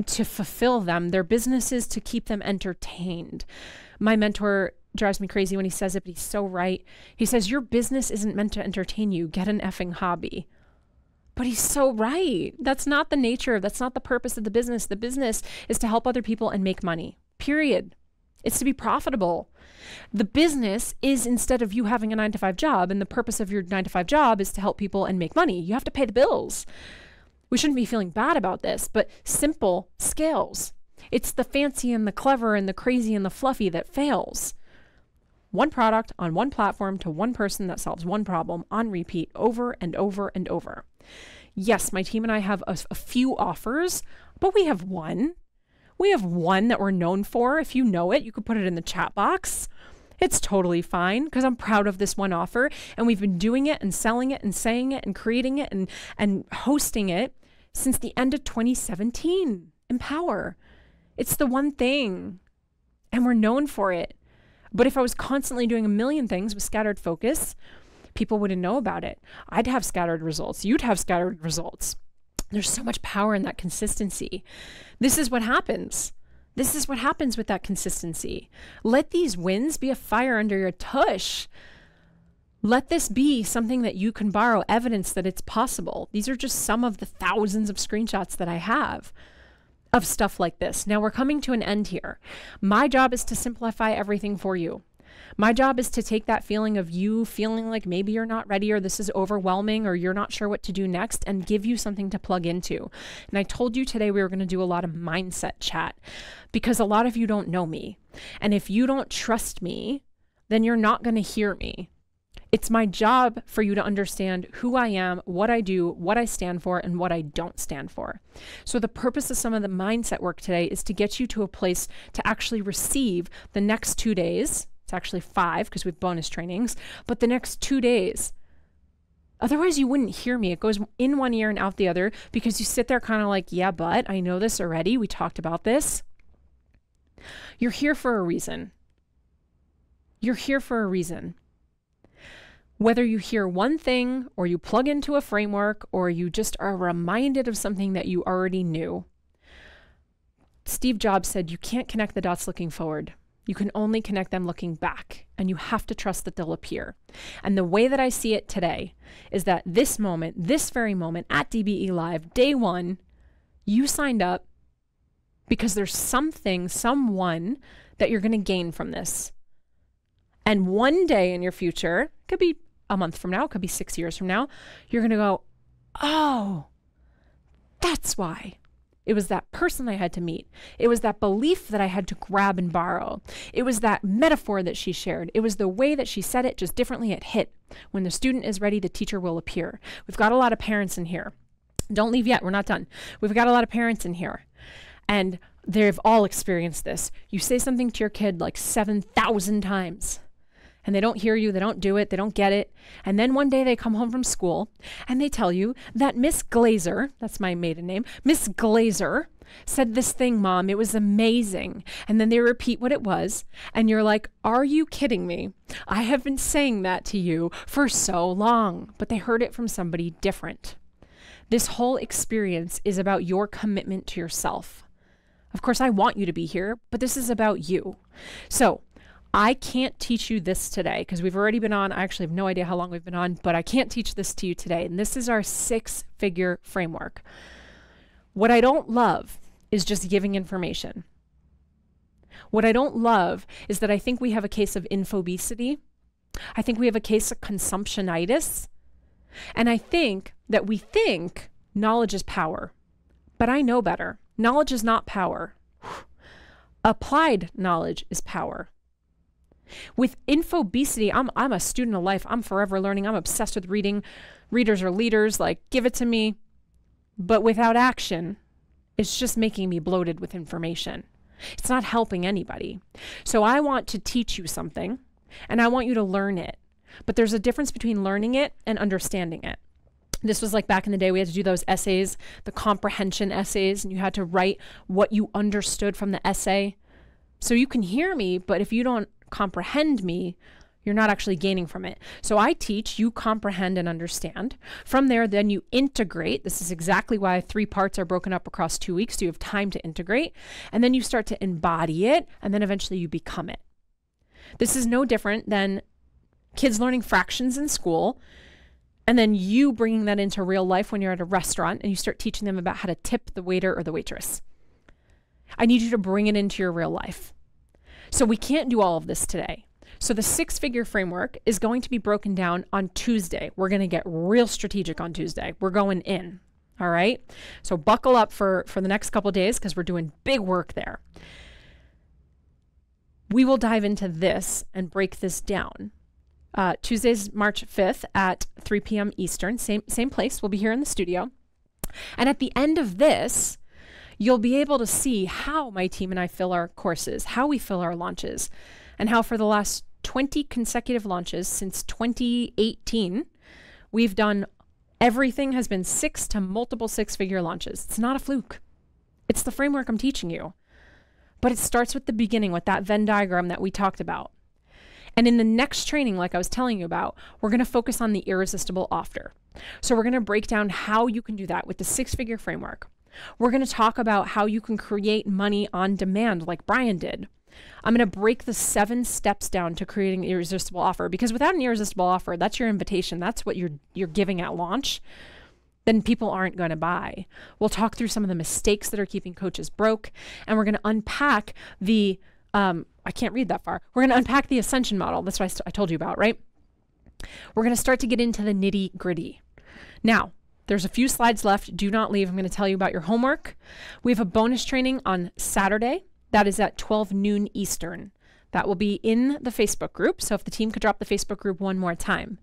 fulfill them, their businesses to keep them entertained. My mentor drives me crazy when he says it, but he's so right. He says, your business isn't meant to entertain you. Get an effing hobby. But he's so right. That's not the purpose of the business. The business is to help other people and make money, period. It's to be profitable. The business is, instead of you having a 9-to-5 job, and the purpose of your 9-to-5 job is to help people and make money. You have to pay the bills. We shouldn't be feeling bad about this, but simple scales. It's the fancy and the clever and the crazy and the fluffy that fails. One product on one platform to one person that solves one problem on repeat over and over and over. Yes, my team and I have a few offers, but we have one. We have one that we're known for. If you know it, you could put it in the chat box. It's totally fine because I'm proud of this one offer, and we've been doing it and selling it and saying it and creating it and hosting it since the end of 2017. Empower. It's the one thing, and we're known for it. But if I was constantly doing a million things with scattered focus, people wouldn't know about it. I'd have scattered results. You'd have scattered results. There's so much power in that consistency. This is what happens. This is what happens with that consistency. Let these wins be a fire under your tush. Let this be something that you can borrow, evidence that it's possible. These are just some of the thousands of screenshots that I have of stuff like this. Now we're coming to an end here. My job is to simplify everything for you. My job is to take that feeling of you feeling like maybe you're not ready or this is overwhelming or you're not sure what to do next and give you something to plug into. And I told you today we were going to do a lot of mindset chat because a lot of you don't know me. And if you don't trust me, then you're not going to hear me. It's my job for you to understand who I am, what I do, what I stand for, and what I don't stand for. So the purpose of some of the mindset work today is to get you to a place to actually receive the next 2 days. It's actually 5 because we have bonus trainings, but the next 2 days. Otherwise, you wouldn't hear me. It goes in one ear and out the other because you sit there kind of like, yeah, but I know this already. We talked about this. You're here for a reason. You're here for a reason. Whether you hear one thing or you plug into a framework or you just are reminded of something that you already knew. Steve Jobs said you can't connect the dots looking forward. You can only connect them looking back, and you have to trust that they'll appear. And the way that I see it today is that this moment, this very moment at DBE Live, day 1, you signed up because there's something, someone that you're going to gain from this. And one day in your future, could be a month from now, it could be 6 years from now, you're going to go, oh, that's why. It was that person I had to meet. It was that belief that I had to grab and borrow. It was that metaphor that she shared. It was the way that she said it, just differently it hit. When the student is ready, the teacher will appear. We've got a lot of parents in here. Don't leave yet, we're not done. We've got a lot of parents in here. And they've all experienced this. You say something to your kid like 7,000 times. And they don't hear you, they don't do it, they don't get it. And then one day they come home from school and they tell you that Miss Glazer, that's my maiden name, Miss Glazer said this thing, Mom, it was amazing. And then they repeat what it was. And you're like, are you kidding me? I have been saying that to you for so long, but they heard it from somebody different. This whole experience is about your commitment to yourself. Of course, I want you to be here, but this is about you. So I can't teach you this today because we've already been on. I actually have no idea how long we've been on, but I can't teach this to you today. And this is our 6-figure framework. What I don't love is just giving information. What I don't love is that I think we have a case of infobesity. I think we have a case of consumptionitis. And I think that we think knowledge is power, but I know better. Knowledge is not power. Applied knowledge is power. With infobesity, I'm a student of life. I'm forever learning. I'm obsessed with reading. Readers are leaders. Like, give it to me. But without action, it's just making me bloated with information. It's not helping anybody. So I want to teach you something, and I want you to learn it. But there's a difference between learning it and understanding it. This was like back in the day, we had to do those essays, the comprehension essays, and you had to write what you understood from the essay. So you can hear me, but if you don't comprehend me, You're not actually gaining from it. So I teach, you comprehend and understand. From there, then you integrate. This is exactly why 3 parts are broken up across 2 weeks. So you have time to integrate. And then you start to embody it. And then eventually you become it. This is no different than kids learning fractions in school. And then you bringing that into real life when you're at a restaurant and you start teaching them about how to tip the waiter or the waitress. I need you to bring it into your real life. So we can't do all of this today. So the 6-figure framework is going to be broken down on Tuesday. We're going to get real strategic on Tuesday. We're going in. All right. So buckle up for the next couple of days because we're doing big work there. We will dive into this and break this down. Tuesday's March 5th at 3 p.m. Eastern. Same place. We'll be here in the studio. And at the end of this, you'll be able to see how my team and I fill our courses, how we fill our launches, and how for the last 20 consecutive launches since 2018, we've done everything has been 6 to multiple 6-figure launches. It's not a fluke. It's the framework I'm teaching you. But it starts with the beginning, with that Venn diagram that we talked about. And in the next training, like I was telling you about, we're going to focus on the irresistible offer. So we're going to break down how you can do that with the 6-figure framework. We're going to talk about how you can create money on demand like Brian did. I'm going to break the 7 steps down to creating an irresistible offer, because without an irresistible offer, that's your invitation. That's what you're giving at launch. Then people aren't going to buy. We'll talk through some of the mistakes that are keeping coaches broke, and we're going to unpack the I can't read that far. We're going to unpack the ascension model. That's what I told you about, right? We're going to start to get into the nitty gritty. Now, there's a few slides left. Do not leave. I'm going to tell you about your homework. We have a bonus training on Saturday. That is at 12 noon Eastern. That will be in the Facebook group. So if the team could drop the Facebook group one more time.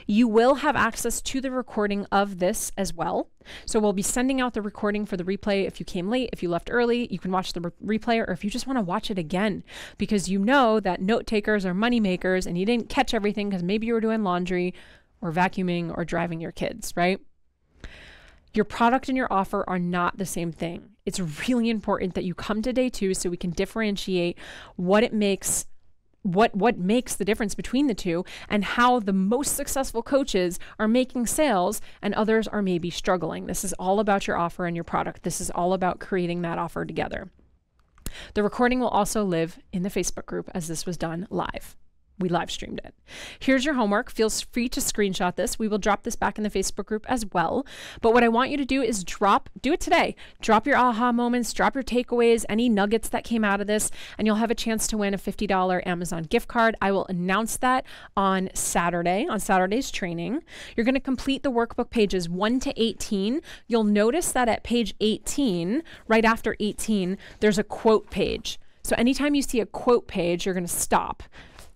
You will have access to the recording of this as well. So we'll be sending out the recording for the replay. If you came late, if you left early, you can watch the replay, or if you just want to watch it again, because you know that note takers are money makers and you didn't catch everything because maybe you were doing laundry or vacuuming or driving your kids, right? Your product and your offer are not the same thing. It's really important that you come to day 2 so we can differentiate what it makes, what makes the difference between the two, and how the most successful coaches are making sales and others are maybe struggling. This is all about your offer and your product. This is all about creating that offer together. The recording will also live in the Facebook group as this was done live. We live streamed it. Here's your homework. Feel free to screenshot this. We will drop this back in the Facebook group as well. But what I want you to do is do it today. Drop your aha moments, drop your takeaways, any nuggets that came out of this, and you'll have a chance to win a $50 Amazon gift card. I will announce that on Saturday, on Saturday's training. You're going to complete the workbook pages 1 to 18. You'll notice that at page 18, right after 18, there's a quote page. So anytime you see a quote page, you're going to stop.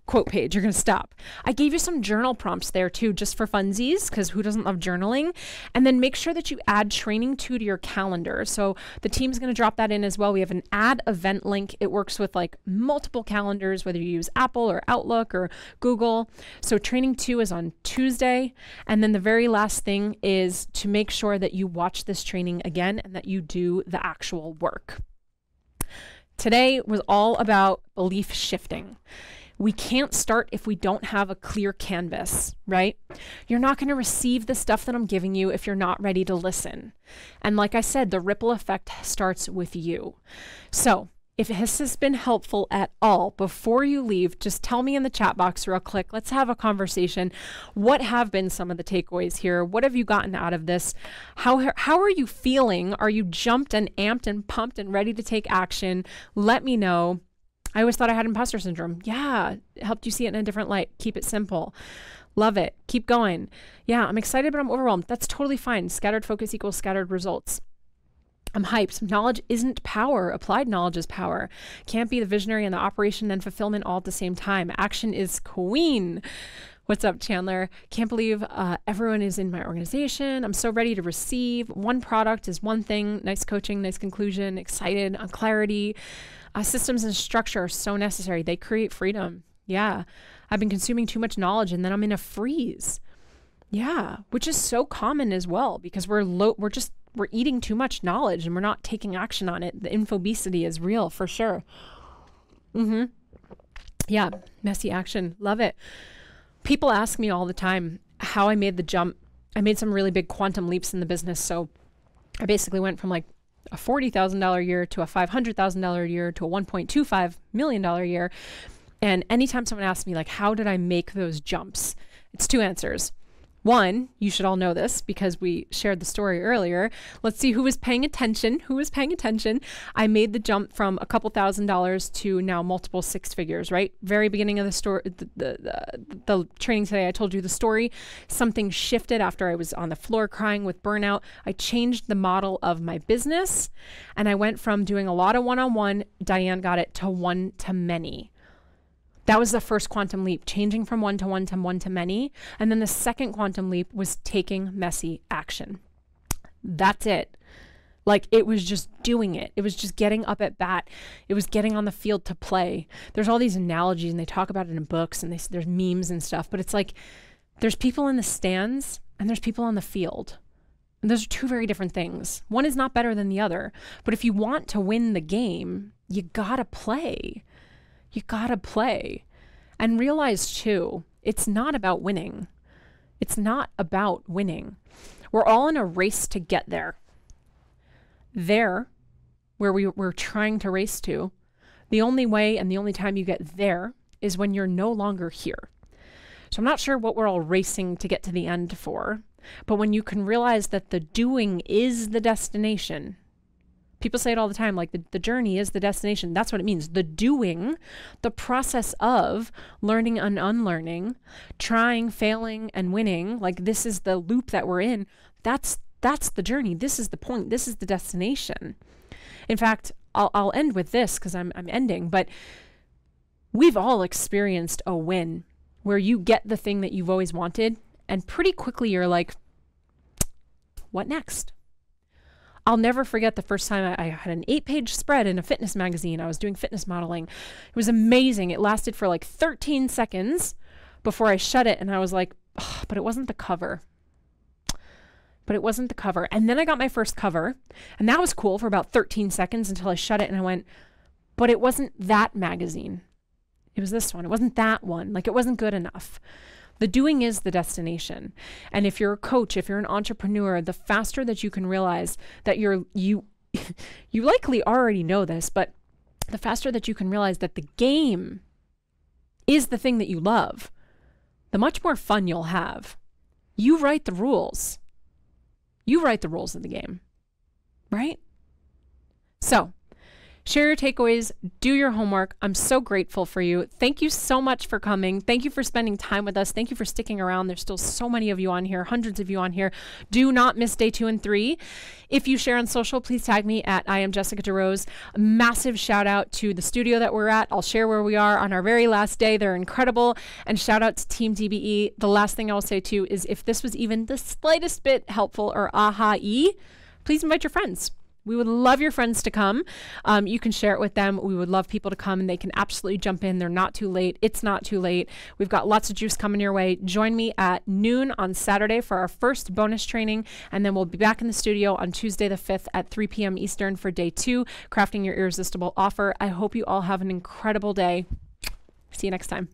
Quote page, you're going to stop. I gave you some journal prompts there too, just for funsies, because who doesn't love journaling? And then make sure that you add training 2 to your calendar. So the team's going to drop that in as well. We have an add event link. It works with like multiple calendars, whether you use Apple or Outlook or Google. So training 2 is on Tuesday. And then the very last thing is to make sure that you watch this training again and that you do the actual work. Today was all about belief shifting. We can't start if we don't have a clear canvas, right? You're not going to receive the stuff that I'm giving you if you're not ready to listen. And like I said, the ripple effect starts with you. So if this has been helpful at all, before you leave, just tell me in the chat box real quick. Let's have a conversation. What have been some of the takeaways here? What have you gotten out of this? How are you feeling? Are you jumped and amped and pumped and ready to take action? Let me know. I always thought I had imposter syndrome. Yeah, it helped you see it in a different light. Keep it simple. Love it. Keep going. Yeah, I'm excited, but I'm overwhelmed. That's totally fine. Scattered focus equals scattered results. I'm hyped. Knowledge isn't power. Applied knowledge is power. Can't be the visionary and the operation and fulfillment all at the same time. Action is queen. What's up, Chandler? Can't believe everyone is in my organization. I'm so ready to receive. One product is one thing. Nice coaching, nice conclusion. Excited on clarity. Systems and structure are so necessary. They create freedom. Yeah. I've been consuming too much knowledge and then I'm in a freeze. Yeah. Which is so common as well because we're eating too much knowledge and we're not taking action on it. The infobesity is real for sure. Yeah, messy action. Love it. People ask me all the time how I made the jump. I made some really big quantum leaps in the business. So I basically went from like a $40,000 a year to a $500,000 a year to a $1.25 million a year. And anytime someone asks me, like, how did I make those jumps? It's two answers. One, you should all know this because we shared the story earlier. Let's see who was paying attention. Who was paying attention? I made the jump from a couple $1,000s to now multiple six figures, right? Very beginning of the story, the training today, I told you the story. Something shifted after I was on the floor crying with burnout. I changed the model of my business and I went from doing a lot of one-on-one, Diane got it, to one-to-many. That was the first quantum leap, changing from one-to-one to one-to-many. And then the second quantum leap was taking messy action. That's it. Like, it was just doing it. It was just getting up at bat. It was getting on the field to play. There's all these analogies and they talk about it in books and there's memes and stuff, but it's like there's people in the stands and there's people on the field. And those are two very different things. One is not better than the other. But if you want to win the game, you gotta play. You gotta play. And realize too, it's not about winning. It's not about winning. We're all in a race to get there. There, where we're trying to race to, the only way and the only time you get there is when you're no longer here. So I'm not sure what we're all racing to get to the end for, but when you can realize that the doing is the destination. People say it all the time, like the journey is the destination. That's what it means. The doing, the process of learning and unlearning, trying, failing, and winning, like this is the loop that we're in. That's the journey. This is the point. This is the destination. In fact, I'll end with this because I'm ending, but we've all experienced a win where you get the thing that you've always wanted and pretty quickly you're like, what next? I'll never forget the first time I had an 8-page spread in a fitness magazine. I was doing fitness modeling. It was amazing. It lasted for like 13 seconds before I shut it. And I was like, oh, but it wasn't the cover. But it wasn't the cover. And then I got my first cover. And that was cool for about 13 seconds until I shut it. And I went, but it wasn't that magazine. It was this one. It wasn't that one. Like it wasn't good enough. The doing is the destination. And if you're a coach, if you're an entrepreneur, the faster that you can realize that you likely already know this, but the faster that you can realize that the game is the thing that you love, the much more fun you'll have. You write the rules. You write the rules of the game, right? So, share your takeaways, do your homework. I'm so grateful for you. Thank you so much for coming. Thank you for spending time with us. Thank you for sticking around. There's still so many of you on here, hundreds of you on here. Do not miss day 2 and 3. If you share on social, please tag me at I am Jessica DeRose. A massive shout out to the studio that we're at. I'll share where we are on our very last day. They're incredible. And shout out to Team DBE. The last thing I'll say too is if this was even the slightest bit helpful or aha-y, please invite your friends. We would love your friends to come. You can share it with them. We would love people to come and they can absolutely jump in. They're not too late. It's not too late. We've got lots of juice coming your way. Join me at noon on Saturday for our first bonus training. And then we'll be back in the studio on Tuesday the 5th at 3 p.m. Eastern for day 2, crafting your irresistible offer. I hope you all have an incredible day. See you next time.